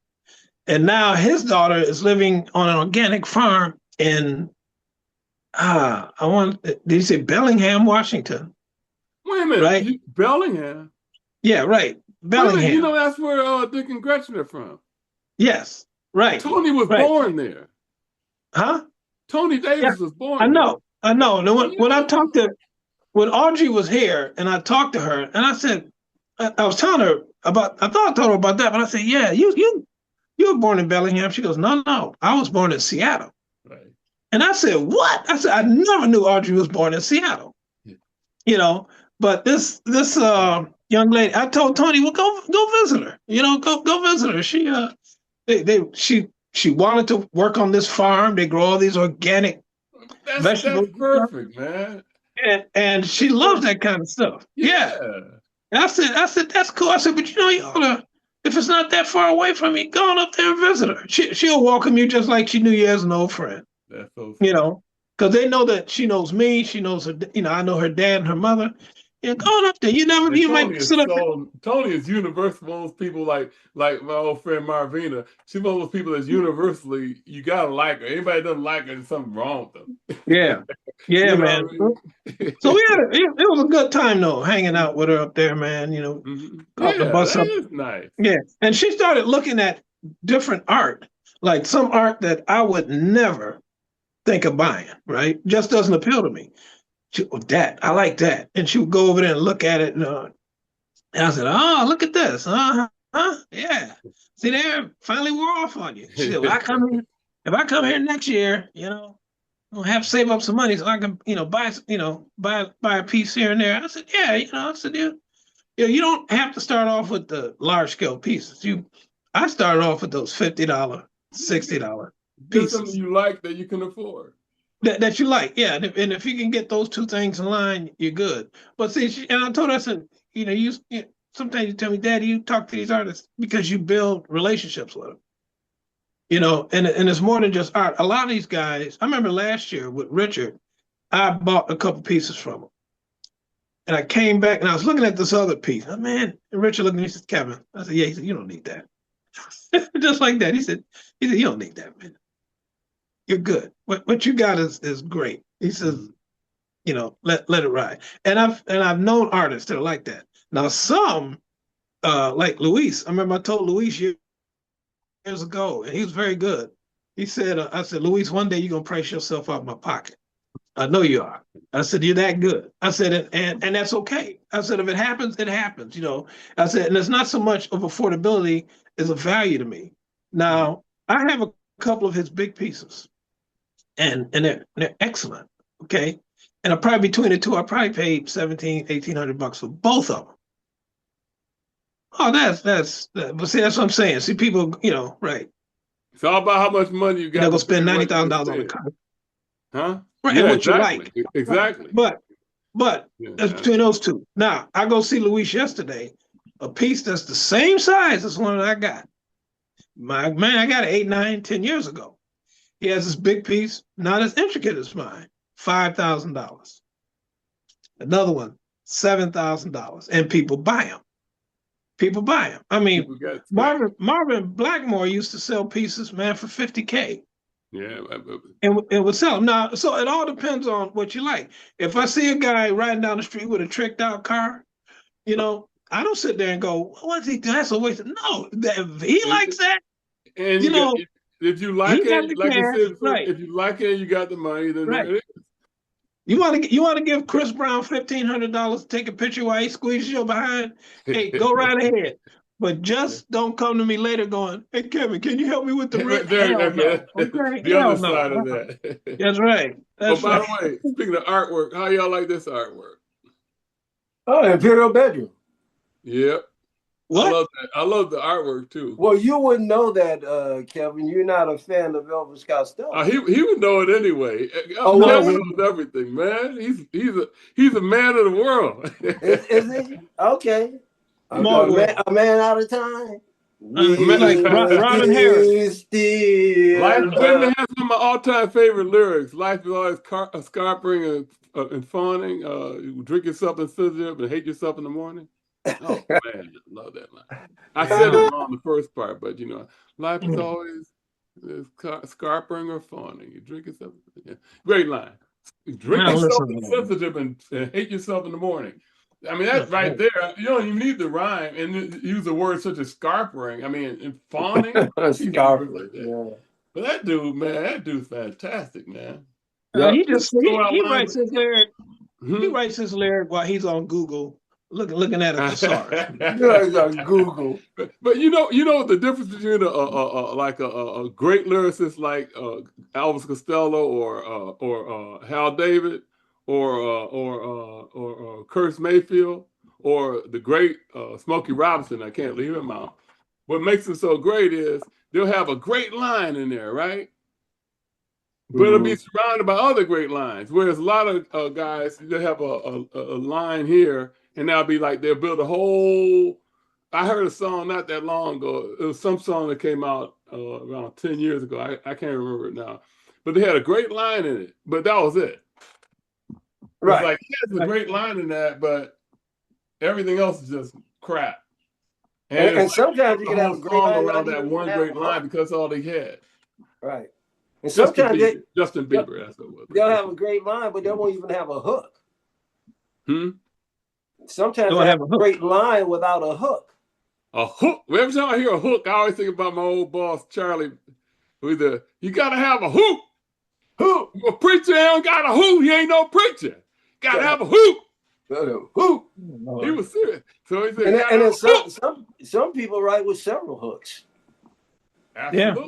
And now his daughter is living on an organic farm in, did you say Bellingham, Washington? Wait a minute, right? Bellingham? Yeah, right. Bellingham. You know, that's where Dick and Gretchen are from. Yes, right. Tony was born there. Huh? Tony Davis was born there. I know. Now, when Audrey was here and I talked to her and I said, I was telling her about, I told her about that, but I said, yeah, you were born in Bellingham. She goes, no, I was born in Seattle. Right. And I said, what? I said, I never knew Audrey was born in Seattle. Yeah. You know, but this young lady, I told Tony, well, go visit her. You know, go visit her. She wanted to work on this farm. They grow all these organic vegetables. That's perfect, man. And she loves that kind of stuff. Yeah. And I said, that's cool. I said, but you know, you ought to, if it's not that far away from you, go on up there and visit her. She'll welcome you just like she knew you as an old friend. That's so you know, because they know that she knows me. She knows her, you know, I know her dad and her mother. Yeah, go on up there. You might sit up. Tony is universal. One of those people like my old friend Marvina. She's one of those people that's universally, you gotta like her. Anybody that doesn't like her, there's something wrong with them. Yeah, man. I mean? So it was a good time though, hanging out with her up there, man. You know, the bus that is nice. Yeah, and she started looking at different art, like some art that I would never think of buying. Right, just doesn't appeal to me. I like that. And she would go over there and look at it. And I said, oh, look at this. Yeah. See there, finally wore off on you. She said, well, if I come here next year, you know, I'll have to save up some money so I can, you know, buy a piece here and there. I said, yeah, you know, you don't have to start off with the large scale pieces. I started off with those $50, $60 pieces. Something you like that you can afford. That you like, yeah, and if you can get those two things in line, you're good. But see, and I told her, I said, you know, sometimes you tell me, Daddy, you talk to these artists because you build relationships with them. You know, and it's more than just art. A lot of these guys, I remember last year with Richard, I bought a couple pieces from him, and I came back and I was looking at this other piece. Oh, man, and Richard looked at me, he said, Kevin, I said, yeah, he said, you don't need that. Just like that, he said, you don't need that, man. You're good. What you got is great. He says, you know, let it ride. And I've known artists that are like that. Now some, like Luis, I remember I told Luis years ago, and he was very good. He said, I said, Luis, one day you're gonna price yourself out of my pocket. I know you are. I said, you're that good. I said, and that's okay. I said, if it happens, it happens, you know. I said, and it's not so much of affordability as a value to me. Now, I have a couple of his big pieces, and they're excellent. Okay. And I probably between the two, I probably paid $1,800 for both of them. Oh, but see, that's what I'm saying. See, people, you know, right. It's all about how much money you got. They're gonna spend $90,000 on the car. Huh? Right, yeah, and what exactly. you like. Exactly. But that's between those two. Now, I go see Luis yesterday, a piece that's the same size as one that I got. I got it 8, 9, 10 years ago. He has this big piece, not as intricate as mine, $5,000. Another one, $7,000. And people buy them. People buy them. I mean, Marvin Blackmore used to sell pieces, man, for $50K. Yeah, and would sell them. Now, so it all depends on what you like. If I see a guy riding down the street with a tricked out car, you know, I don't sit there and go, "What's he doing? That's a waste." No, if he likes that, and you know, if you like it, like you said, right. If you like it, you got the money. Then right. There it is. You want to give Chris Brown $1,500 to take a picture while he squeezes your behind? Hey, go right ahead. But just don't come to me later going, "Hey, Kevin, can you help me with the rent?" Hell no. Okay? The other side of that. That's right. That's by the way, speaking of artwork, how y'all like this artwork? Oh, Imperial Bedroom. Yep. What? I love the artwork too. Well, you wouldn't know that, Kevin. You're not a fan of Elvis Costello. He would know it anyway. Kevin knows everything, man. He's a man of the world. Is he? Okay. A man out of time. Like Robin Harris. Life has one of my all-time favorite lyrics. Life is always scarping and fawning. Drink yourself in scissor and hate yourself in the morning. Oh man, I love that line. I said it wrong the first part, but you know, life is always scarping or fawning. You drink yourself. Yeah. Great line. Drink yourself sensitive and hate yourself in the morning. I mean, that's right there. You don't even need the rhyme and use a word such as scarpering. I mean, and fawning. Scarpering. Yeah. But that dude, man, that dude's fantastic, man. He writes his lyric. He writes his lyric while he's on Google. Looking at a thesaurus. on Google. But you know the difference between a great lyricist like Elvis Costello or Hal David or Curtis Mayfield or the great Smokey Robinson. I can't leave him out. What makes them so great is they'll have a great line in there, right? But it'll be surrounded by other great lines. Whereas a lot of guys, they have a line here. And that'll be like they'll build a whole. I heard a song not that long ago. It was some song that came out around 10 years ago. I can't remember it now. But they had a great line in it. But that was it. Right. It's like, there's a great line in that, but everything else is just crap. And sometimes you can have a great line around that one great line because all they had. Right. And sometimes Justin Bieber, that's what it was. They'll have a great line, but they won't even have a hook. Sometimes they have a great line without a hook. A hook. Every time I hear a hook, I always think about my old boss, Charlie. You got to have a hook. Hook. A preacher ain't got a hook. He ain't no preacher. Got to have a hook. Hook. He was serious. So he said, and then some people write with several hooks. Absolutely. Yeah.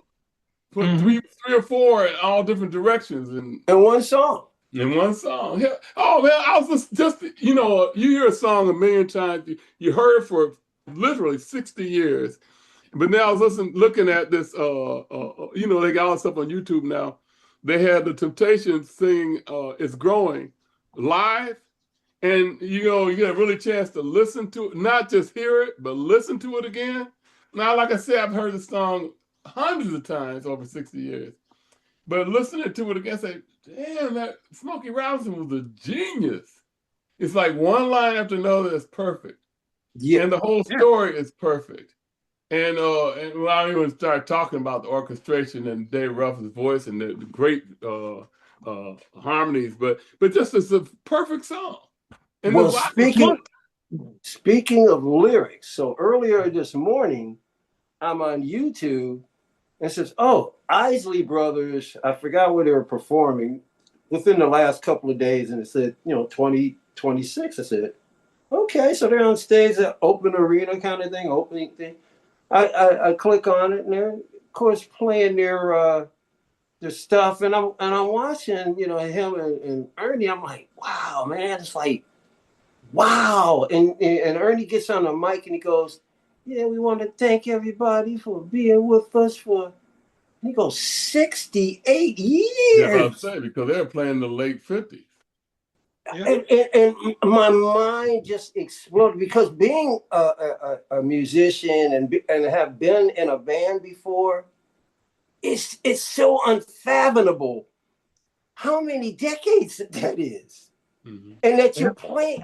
Put three or four in all different directions. In one song. In one song. Yeah. Oh, man, I was just, you know, you hear a song a million times. You heard it for literally 60 years. But now I was looking at this, you know, they got all this stuff on YouTube now. They had the Temptations sing It's Growing live. And, you know, you get a really chance to listen to it, not just hear it, but listen to it again. Now, like I said, I've heard the song hundreds of times over 60 years. But listening to it again, say, damn, that Smokey Robinson was a genius. It's like one line after another is perfect. Yeah. And the whole story is perfect. And when I even start talking about the orchestration and Dave Ruff's voice and the great harmonies, but just it's a perfect song. And well, speaking of lyrics, so earlier this morning, I'm on YouTube and says, "Oh, Isley Brothers." I forgot where they were performing within the last couple of days, and it said, 2026. I said, "Okay, so they're on stage at open arena kind of thing, opening thing." I click on it, and they're of course playing their stuff, and I'm watching, him and Ernie. I'm like, wow, man, it's like, wow. And Ernie gets on the mic and he goes, "Yeah, we want to thank everybody for being with us for," he goes, 68 years. Yeah, I'm saying, because they're playing the late 50s. Yeah. And my mind just exploded, because being a musician and have been in a band before, it's so unfathomable how many decades that is, and that you're playing.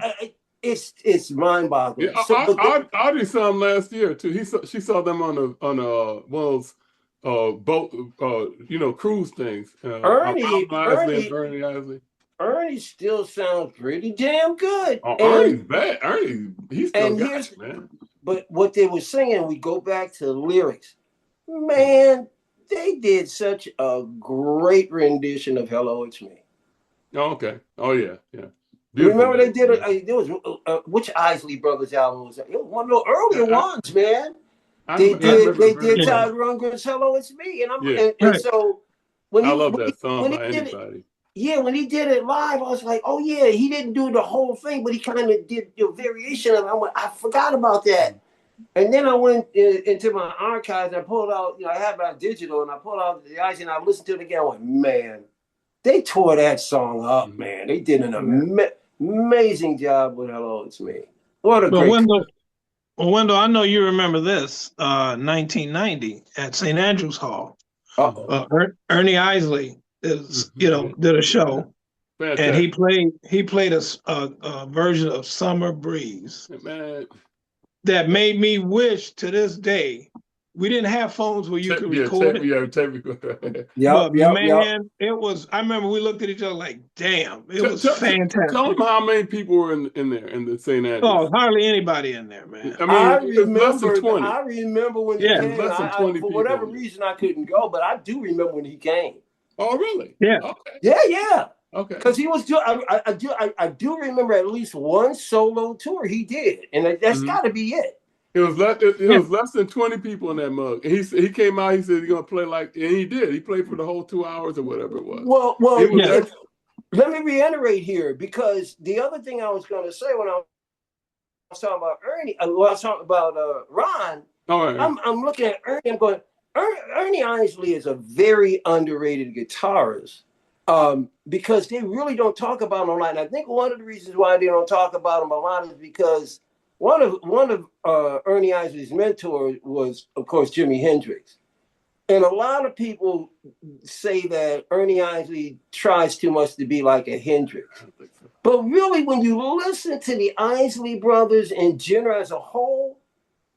It's mind-boggling. Yeah, Audrey saw them last year too. She saw them on one of those boat cruise things. Ernie still sounds pretty damn good. Oh, Ernie's bad. Ernie, he's still got it, man. But what they were saying, we go back to the lyrics. Man, they did such a great rendition of "Hello, It's Me." Oh, okay. Oh, yeah, yeah. Beautiful. Remember they did it? There was which Isley Brothers album was that? It was one of the earlier ones, man. They did Todd Rundgren's "Hello, It's Me," and so I love that song by anybody. When he did it live, I was like, oh yeah, he didn't do the whole thing, but he kind of did a variation of it. I forgot about that. And then I went into my archives and I pulled out, I had my digital, and I pulled out the Isley and I listened to it again. I went, man, they tore that song up, man. They did an amazing job with "Hello, It's Me." What a great Wendell, I know you remember this, 1990 at St. Andrews Hall. Ernie Isley did a show. Fantastic. And he played a version of "Summer Breeze." Man. That made me wish to this day we didn't have phones where you could record it. Tape recorder. It was. I remember we looked at each other like, "Damn, it was fantastic." Tell them how many people were in there in the St. Andrews. Oh, hardly anybody in there, man. I remember less than 20. I remember when he came. Less than 20 for whatever reason, I couldn't go, but I do remember when he came. Oh, really? Yeah. Okay. Yeah. Okay. Because he was doing. I do remember at least one solo tour he did, and that's got to be it. It was less than 20 people in that mug. And he came out. He said he's gonna play and he did. He played for the whole 2 hours or whatever it was. Well. Let me reiterate here, because the other thing I was going to say when I was talking about Ernie, I was talking about Ron. All right. I'm looking at Ernie. I'm going, Ernie Isley is a very underrated guitarist, because they really don't talk about him a lot. And I think one of the reasons why they don't talk about him a lot is because one of Ernie Isley's mentors was, of course, Jimi Hendrix. And a lot of people say that Ernie Isley tries too much to be like a Hendrix. But really, when you listen to the Isley Brothers in general as a whole,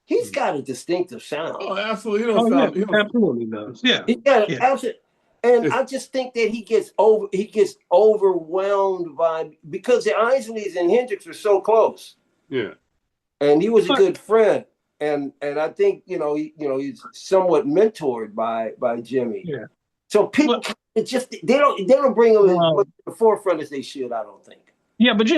he's got a distinctive sound. Oh, absolutely. Absolutely does. Yeah. Absolutely. And I just think that he gets overwhelmed by, because the Isleys and Hendrix are so close. Yeah. And he was a good friend. And I think he's somewhat mentored by Jimi. Yeah. So people just they don't bring him to the forefront as they should, I don't think. Yeah, but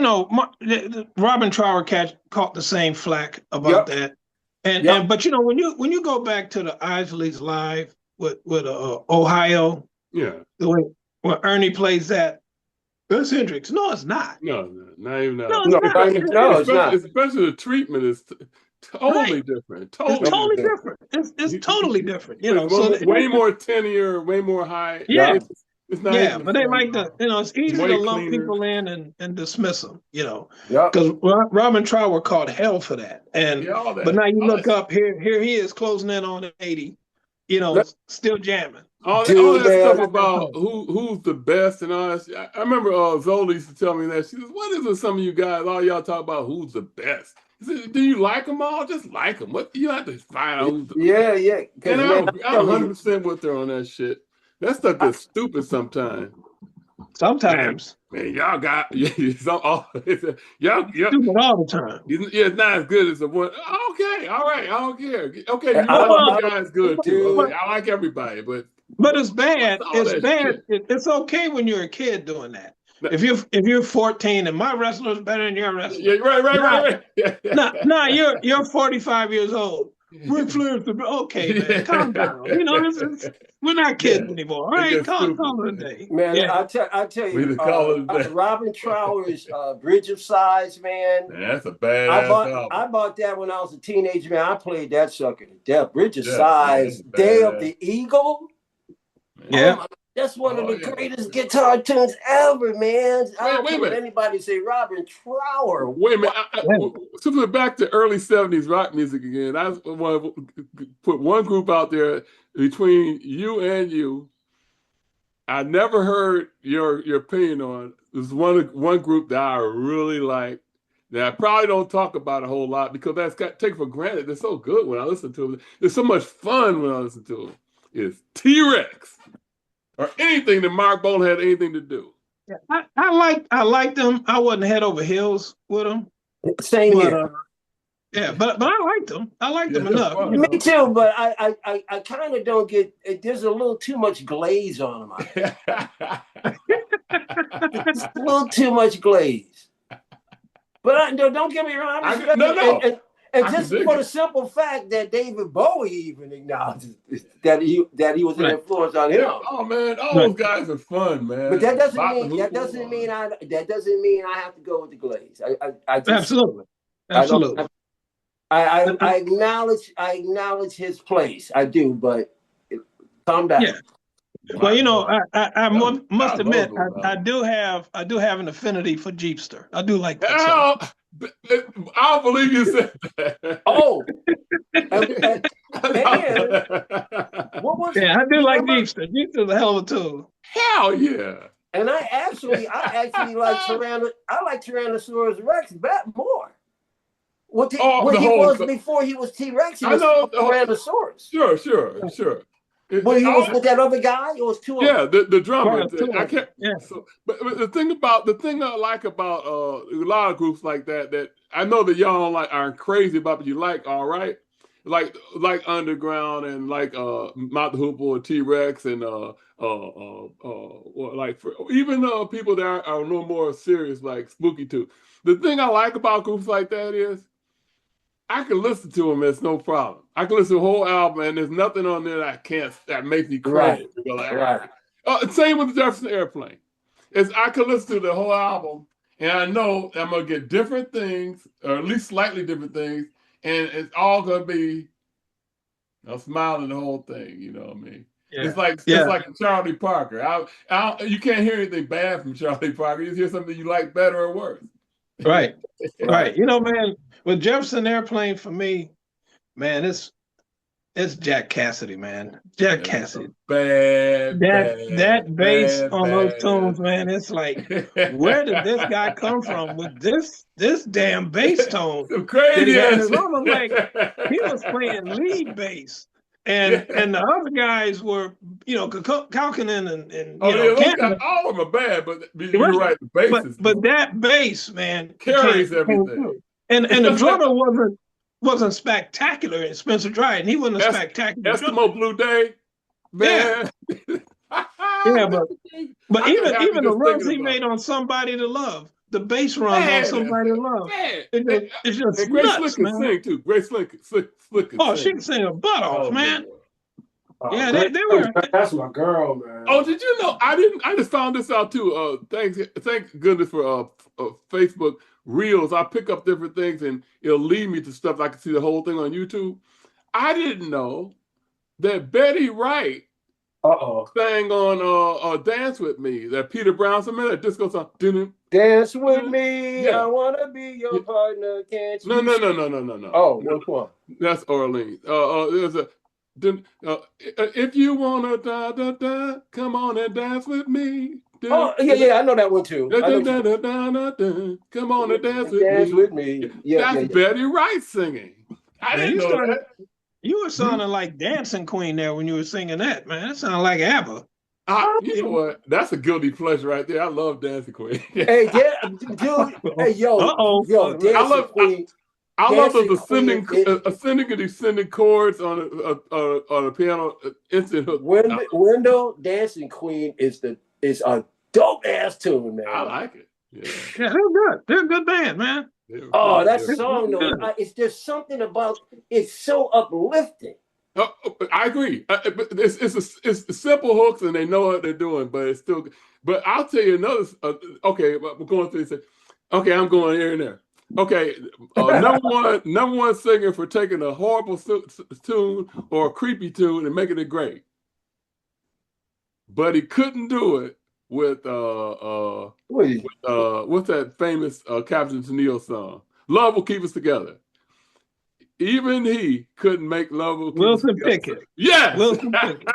Robin Trower caught the same flack about that. And but when you go back to the Isleys live with Ohio, when Ernie plays that's Hendrix. No, it's not. No, not even that. No, it's not. Especially the treatment is totally different. Totally different. It's totally different. Way more tenure, way more high. Yeah. It's not but they like to, it's easy to lump people in and dismiss them, because Robin Trower caught hell for that. And but now you look up here he is closing in on 80, still jamming. All that stuff about who's the best and all that. I remember Zola used to tell me that. She says, "What is it? Some of you guys, all y'all talk about who's the best. Said, do you like them all? Just like them. What you have to find out who's the best." Yeah. And I'm 100% with her on that shit. That stuff is stupid sometimes. Sometimes. Man, y'all got y'all all the time. Yeah, it's not as good as the one. Okay, all right, I don't care. Okay, you guys good too. Okay, I like everybody, but it's bad. It's bad. It's okay when you're a kid doing that. If you're 14 and my wrestler is better than your wrestler, yeah, right. Nah, you're 45 years old. Ric Flair's okay, man. Calm down. You know, we're not kids anymore. All right, call it a day. Man, I tell you, Robin Trower's Bridge of Sighs, man. That's a badass I bought that when I was a teenager, man. I played that sucker to death. Bridge of Sighs, Day of the Eagle. Yeah. Oh, that's one of the greatest guitar tunes ever, man. I don't care anybody say Robin Trower. Wait a minute. Simply back to early 70s rock music again. I want to put one group out there between you and you. I never heard your opinion on. There's one group that I really like that I probably don't talk about a whole lot because that's taken for granted. They're so good when I listen to them. There's so much fun when I listen to them. It's T-Rex. Or anything that Mark Bolan had anything to do. Yeah, I liked them. I wasn't head over heels with them. Same here. But I liked them. I liked them enough. Me too, but I kind of don't get. There's a little too much glaze on them. It's a little too much glaze. But don't get me wrong. And just for the simple fact that David Bowie even acknowledges that he was an influence on him. Oh man, all those guys are fun, man. But that doesn't mean I have to go with the glaze. I just, absolutely. I acknowledge his place. I do, but calm down. Yeah. Well, you know, I must admit I do have an affinity for Jeepster. I do like that song. I don't believe you said that. Oh, what was? Yeah, I do like Jeepster. Jeepster's a hell of a tune. Hell yeah! And I actually like Tyrannosaurus Rex more. What he was before he was T-Rex. He was Tyrannosaurus. Sure. When he was with that other guy, it was two of them. Yeah, the drummer. I can't. Yeah. So, but the thing I like about a lot of groups like that I know that y'all aren't crazy about, but you like, all right, like Underground and like Mount the Hoople or T-Rex and even people that are a little more serious like Spooky Tooth. The thing I like about groups like that is I can listen to them, it's no problem. I can listen to the whole album, and there's nothing on there that makes me cry. Right. Same with the Jefferson Airplane. I can listen to the whole album, and I know I'm gonna get different things, or at least slightly different things, and it's all gonna be I'm smiling the whole thing. You know what I mean? Yeah. It's like Charlie Parker. You can't hear anything bad from Charlie Parker. You just hear something you like better or worse. Right. You know, man, with Jefferson Airplane for me, man, it's Jack Cassidy, man. Jack Cassidy. That bass on those tunes, man. It's like, where did this guy come from with this damn bass tone? Crazy. It's almost like he was playing lead bass. And the other guys were, Kalkinen and all of them are bad, but you're right. The bass is but that bass, man, carries everything. And the drummer wasn't spectacular in Spencer Dryden. He wasn't a spectacular drummer. Eskimo Blue Day, man. Yeah, but even the runs he made on Somebody to Love, the bass runs on Somebody to Love, it's just Grace nuts, Slick can sing too. Grace Slick can she can sing her butt off, man. Yeah, they were. That's my girl, man. Oh, did you know? I just found this out too. Thank goodness for Facebook Reels. I pick up different things and it'll lead me to stuff I can see the whole thing on YouTube. I didn't know that Betty Wright sang on "Dance with Me." That Peter Brown song, that disco song. Dance with me, I wanna be your partner. Can't you? No. Oh, which one? That's Orleans. There's a. If you wanna come on and dance with me. Oh yeah, I know that one too. Come on and dance with me. Yeah, that's Betty Wright singing. I didn't know that. You were sounding like Dancing Queen there when you were singing that, man. It sounded like ABBA. You know what? That's a guilty pleasure right there. I love Dancing Queen. Hey, dude. Hey, yo, Dancing Queen. I love those ascending and descending chords on a piano instant hook. Wendell, Dancing Queen is a dope ass tune, man. I like it. Yeah, they're good. They're a good band, man. Oh, that song though, it's just something about it's so uplifting. I agree. It's simple hooks and they know what they're doing, but it's still. But I'll tell you another. Okay, we're going through this. Okay, I'm going here and there. Okay, number one singer for taking a horrible tune or a creepy tune and making it great, but he couldn't do it with what's that famous Captain Tennille song? "Love Will Keep Us Together." Even he couldn't make Love Will Keep Wilson Pickett. Yes. Wilson Pickett.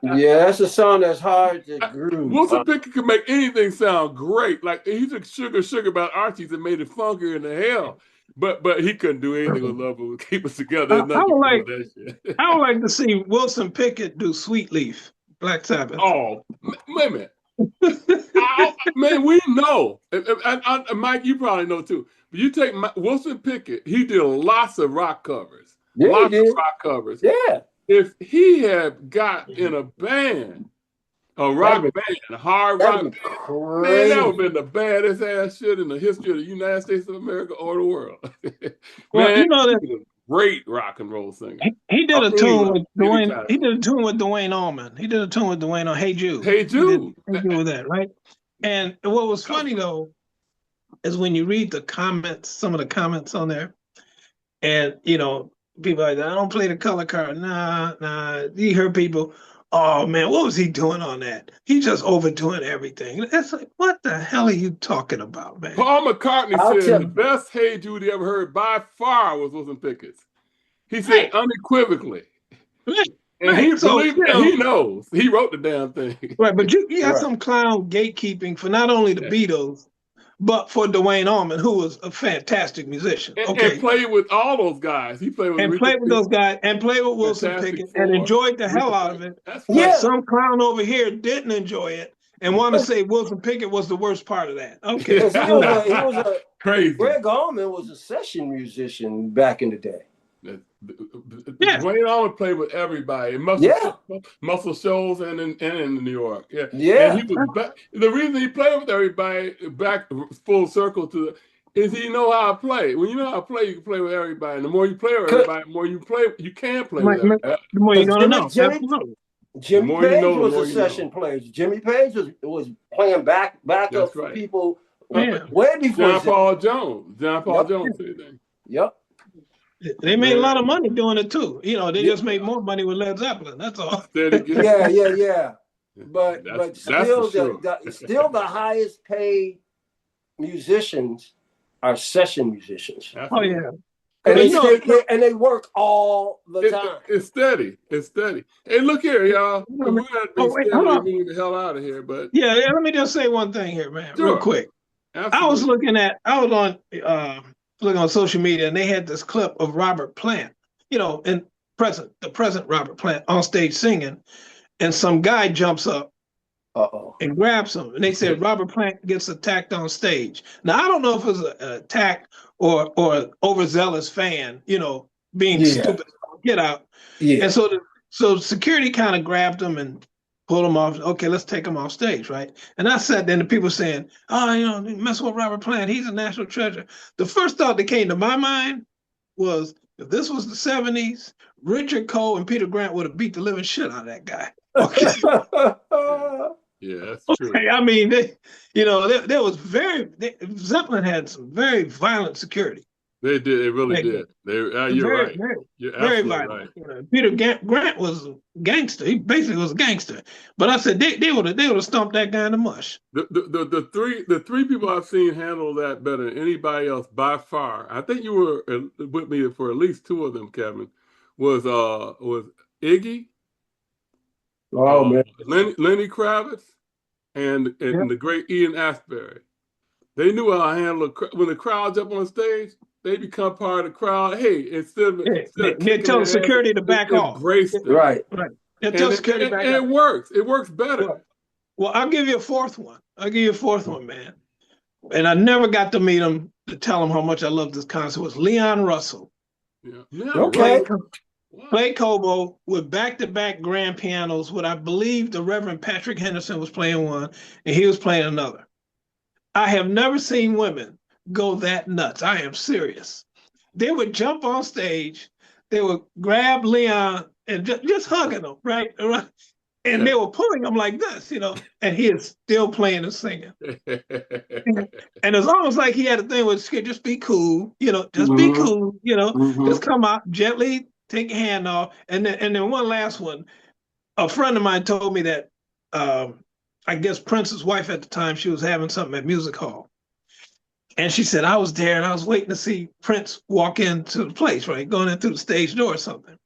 Yeah, that's a song that's hard to groove. Wilson Pickett could make anything sound great. Like he took Sugar about Archie's and made it funkier in the hell. But he couldn't do anything with Love Will Keep Us Together. I would like to see Wilson Pickett do Sweet Leaf, Black Sabbath. Oh, wait a minute. Man, we know. And Mike, you probably know too. But you take Wilson Pickett, he did lots of rock covers. Yeah, lots of rock covers. Yeah. If he had got in a band, a rock band, hard rock, man, that would have been the baddest ass shit in the history of the United States of America or the world. Well, man, you know that he was a great rock and roll singer. He did a tune with Dwayne. He did a tune with Dwayne Allman. He did a tune with Dwayne on Hey Jude. Hey Jude. He did with that, right? And what was funny though is when you read the comments, some of the comments on there, and people are like, I don't play the color card. Nah. You hear people, oh man, what was he doing on that? He just overdoing everything. It's like, what the hell are you talking about, man? Paul McCartney said the best Hey Jude he ever heard by far was Wilson Pickett's. He said unequivocally. And he believes he knows. He wrote the damn thing. Right, but you got some clown gatekeeping for not only the Beatles, but for Dwayne Allman, who was a fantastic musician. And played with all those guys. He played with those guys and played with Wilson Pickett and enjoyed the hell out of it. But some clown over here didn't enjoy it and want to say Wilson Pickett was the worst part of that. Okay. He was crazy. Greg Allman was a session musician back in the day. Dwayne Allman played with everybody. Muscle Shoals and in New York. Yeah. And he was the reason he played with everybody back full circle to is he know how to play. When you know how to play, you can play with everybody. And the more you play with everybody, the more you can play with everybody. The more you're gonna know. Jimmy Page was a session player. Jimmy Page was playing back up for people way before John Paul Jones. Yep. They made a lot of money doing it too. They just made more money with Led Zeppelin. That's all. Yeah. But still, the highest paid musicians are session musicians. Oh yeah. And they work all the time. It's steady. Hey, look here, y'all. We're going to move the hell out of here. But let me just say one thing here, man, real quick. Absolutely. I was on social media, and they had this clip of Robert Plant, the present Robert Plant on stage singing, and some guy jumps up and grabs him, and they said Robert Plant gets attacked on stage. Now I don't know if it was an attack or an overzealous fan, being stupid. Get out. Yeah. And so security kind of grabbed him and pulled him off. Okay, let's take him off stage, right? And I sat there, and the people saying, "Oh, mess with Robert Plant. He's a national treasure." The first thought that came to my mind was, if this was the '70s, Richard Cole and Peter Grant would have beat the living shit out of that guy. Okay. Yeah, that's true. Okay. I mean, there was Zeppelin had some very violent security. They did. They really did. You're right. You're very violent. Right. Peter Grant was a gangster. He basically was a gangster. But I said they would have stomped that guy in the mush. The three people I've seen handle that better than anybody else by far. I think you were with me for at least two of them, Kevin. Was Iggy. Oh man, Lenny Kravitz and the great Ian Astbury. They knew how to handle when the crowd's up on stage. They become part of the crowd. Hey, instead of they tell security to back off. Right. It took security back up. It works. It works better. Well, I'll give you a fourth one. Man. And I never got to meet him to tell him how much I loved this concert. It was Leon Russell. Yeah. Okay. Played Kobo with back-to-back grand pianos, what I believe the Reverend Patrick Henderson was playing one, and he was playing another. I have never seen women go that nuts. I am serious. They would jump on stage, they would grab Leon and just hugging him, right? And they were pulling him like this, and he is still playing and singing. And it's almost like he had a thing with, just be cool, just be cool, just come out gently, take your hand off. And then one last one, a friend of mine told me that I guess Prince's wife at the time, she was having something at Music Hall. And she said, I was there and I was waiting to see Prince walk into the place, right? Going in through the stage door or something.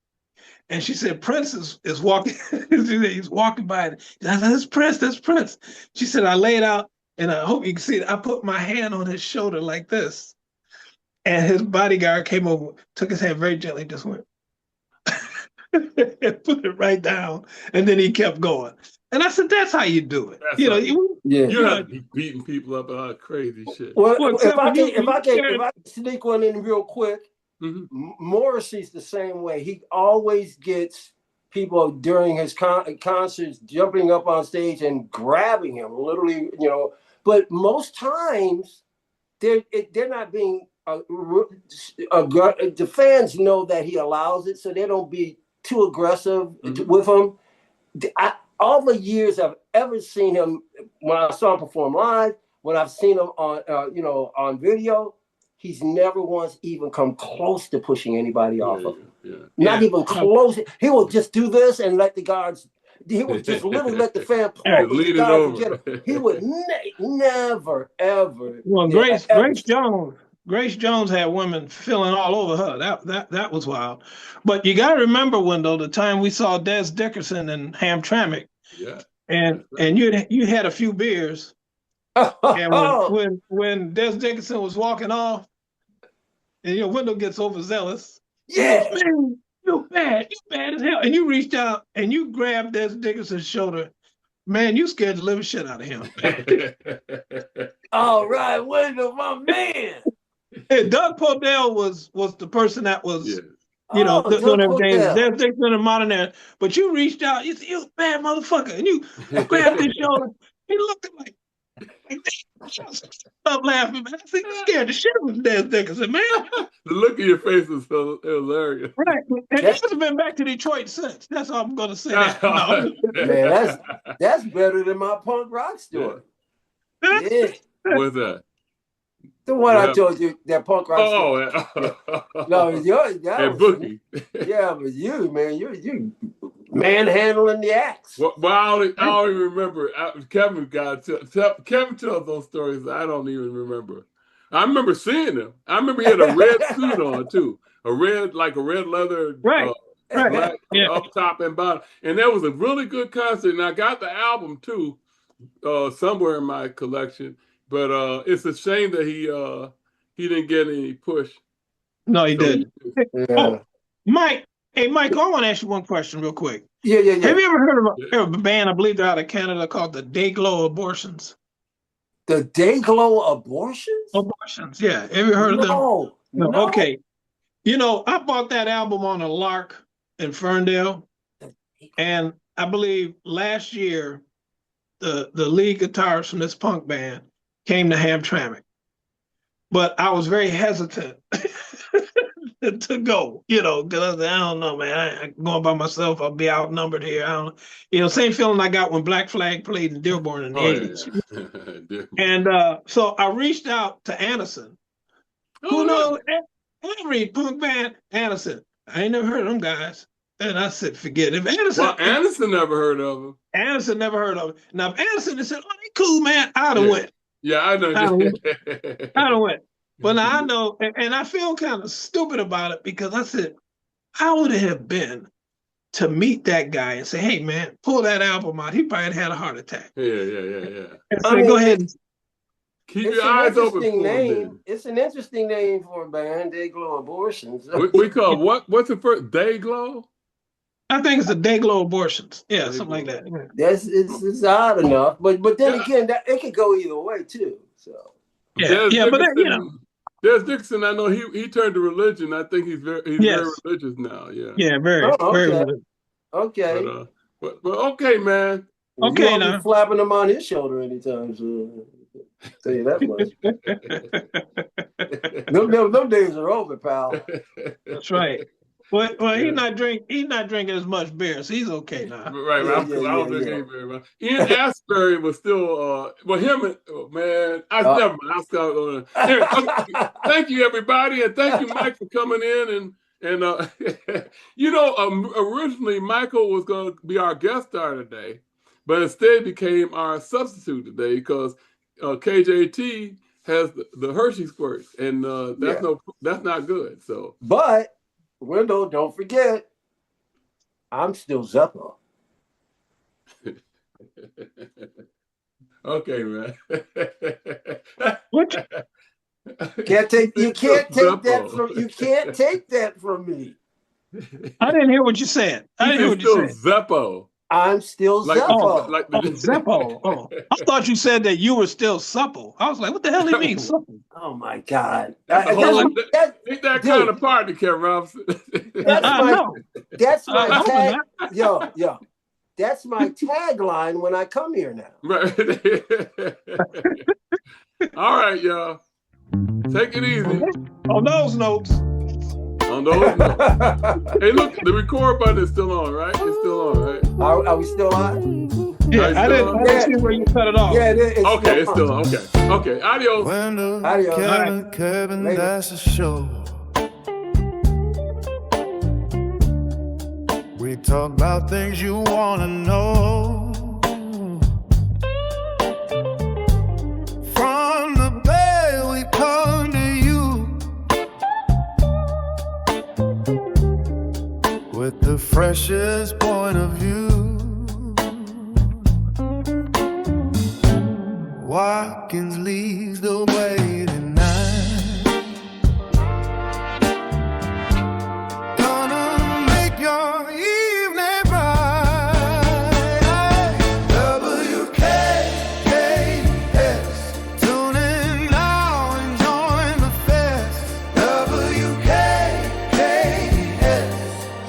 And she said, Prince is walking, he's walking by. And I said, that's Prince. She said, I laid out, and I hope you can see it. I put my hand on his shoulder like this. And his bodyguard came over, took his hand very gently, just went, and put it right down. And then he kept going. And I said, that's how you do it. You're not beating people up about crazy shit. Well, if I can sneak one in real quick, Morrissey's the same way. He always gets people during his concerts jumping up on stage and grabbing him, literally, But most times, they're not being. The fans know that he allows it, so they don't be too aggressive with him. All the years I've ever seen him, when I saw him perform live, when I've seen him on video, he's never once even come close to pushing anybody off of him. Not even close. He will just do this and let the guards. He would just literally let the fan pull the guards and get him. He would never ever. Well, Grace Jones had women filling all over her. That was wild. But you got to remember, Wendell, the time we saw Des Dickerson and Hamtramck. Yeah. And you had a few beers. And when Des Dickerson was walking off, and Wendell gets overzealous. Yeah. Goes, man, you bad as hell. And you reached out and you grabbed Des Dickerson's shoulder. Man, you scared the living shit out of him. All right, Wendell, my man. Hey, Doug Podell was the person that was, doing everything. Des Dickerson and modern era. But you reached out, you said, you bad motherfucker. And you grabbed his shoulder. He looked at like, stop laughing, man. I think you scared the shit out of Des Dickerson, man. The look in your face was hilarious. Right. And he hasn't been back to Detroit since. That's all I'm going to say. No. Man, that's better than my punk rock story. Yeah. What's that? The one I told you, that punk rock story. Yeah. No, that was Bookie. Yeah, but you, man, you manhandling the axe. Well, I don't even remember. Kevin tells those stories I don't even remember. I remember seeing him. I remember he had a red suit on too, a red leather, right, black, up top and bottom. And that was a really good concert. And I got the album too, somewhere in my collection. But it's a shame that he didn't get any push. No, he didn't. Oh, Mike. Hey, Mike, I want to ask you one question real quick. Yeah. Have you ever heard of a band, I believe they're out of Canada, called the Dayglow Abortions? The Dayglow Abortions? Abortions, yeah. Have you heard of them? No. Okay. I bought that album on a lark in Ferndale. And I believe last year, the lead guitarist from this punk band came to Hamtramck. But I was very hesitant to go, because I said, I don't know, man. I'm going by myself. I'll be outnumbered here. I don't, same feeling I got when Black Flag played in Dearborn in the 80s. Yeah. And so I reached out to Anderson. Who knows every punk band? Anderson. I ain't never heard of them guys. And I said, forget it. Anderson never heard of him. Anderson never heard of him. Now, if Anderson had said, oh, they cool, man, I'd have went. Yeah, I know. I'd have went. But now I know, and I feel kind of stupid about it because I said, how would it have been to meet that guy and say, hey, man, pull that album out? He probably had a heart attack. Yeah. And say, go ahead. Keep your eyes open for name. It's an interesting name for a band, Dayglow Abortions. We call what's the first? Dayglow? I think it's the Dayglow abortions. Yeah, something like that. It's odd enough, but then again, it could go either way too. So There's Dixon. I know he turned to religion. I think he's very religious now. Yeah. Yeah, very religious. Okay. But okay, man. Okay, you won't be flapping him on his shoulder anytime soon. I'll tell you that much. them days are over, pal. That's right. Well, he's not drinking as much beer, so he's okay now. Right. I don't drink any beer, man. Ian Asbury was still him and never mind. I'll start going. Anyway, thank you, everybody, and thank you, Mike, for coming in and originally Michael was going to be our guest star today, but instead became our substitute today because KJT has the Hershey squirts, and that's not good. So, but Wendell, don't forget, I'm still Zeppo. Okay, man. What? You can't take that from me. I didn't hear what you said. Zeppo. I'm still Zeppo. Zeppo. Oh, I thought you said that you were still supple. I was like, what the hell do you mean supple? Oh my God. Ain't that kind of party, Kevin Robinson. That's my tag. Yo. That's my tagline when I come here now. Right. All right, y'all. Take it easy. On those notes. Hey, look, the record button is still on, right? It's still on, right? Are we still on? Yeah, I didn't see where you cut it off. Yeah, it's still on. Okay. Adios. Adios. Kevin, that's a show. We talk about things you want to know. From the bay we come to you with the freshest point of view. Watkins leads the way tonight. Gonna make your evening bright. WKKS. Tune in now and join the fest. WKKS.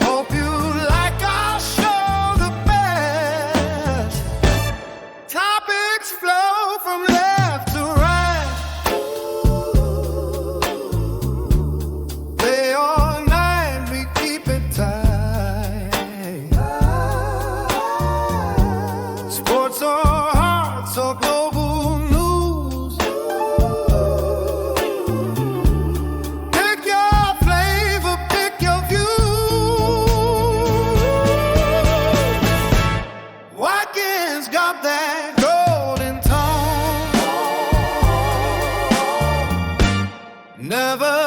Hope you like our show the best. Topics flow from left to right. Day or night, we keep it tight. Sports or hearts or global news. Pick your flavor, pick your view. Watkins got that golden tone. Never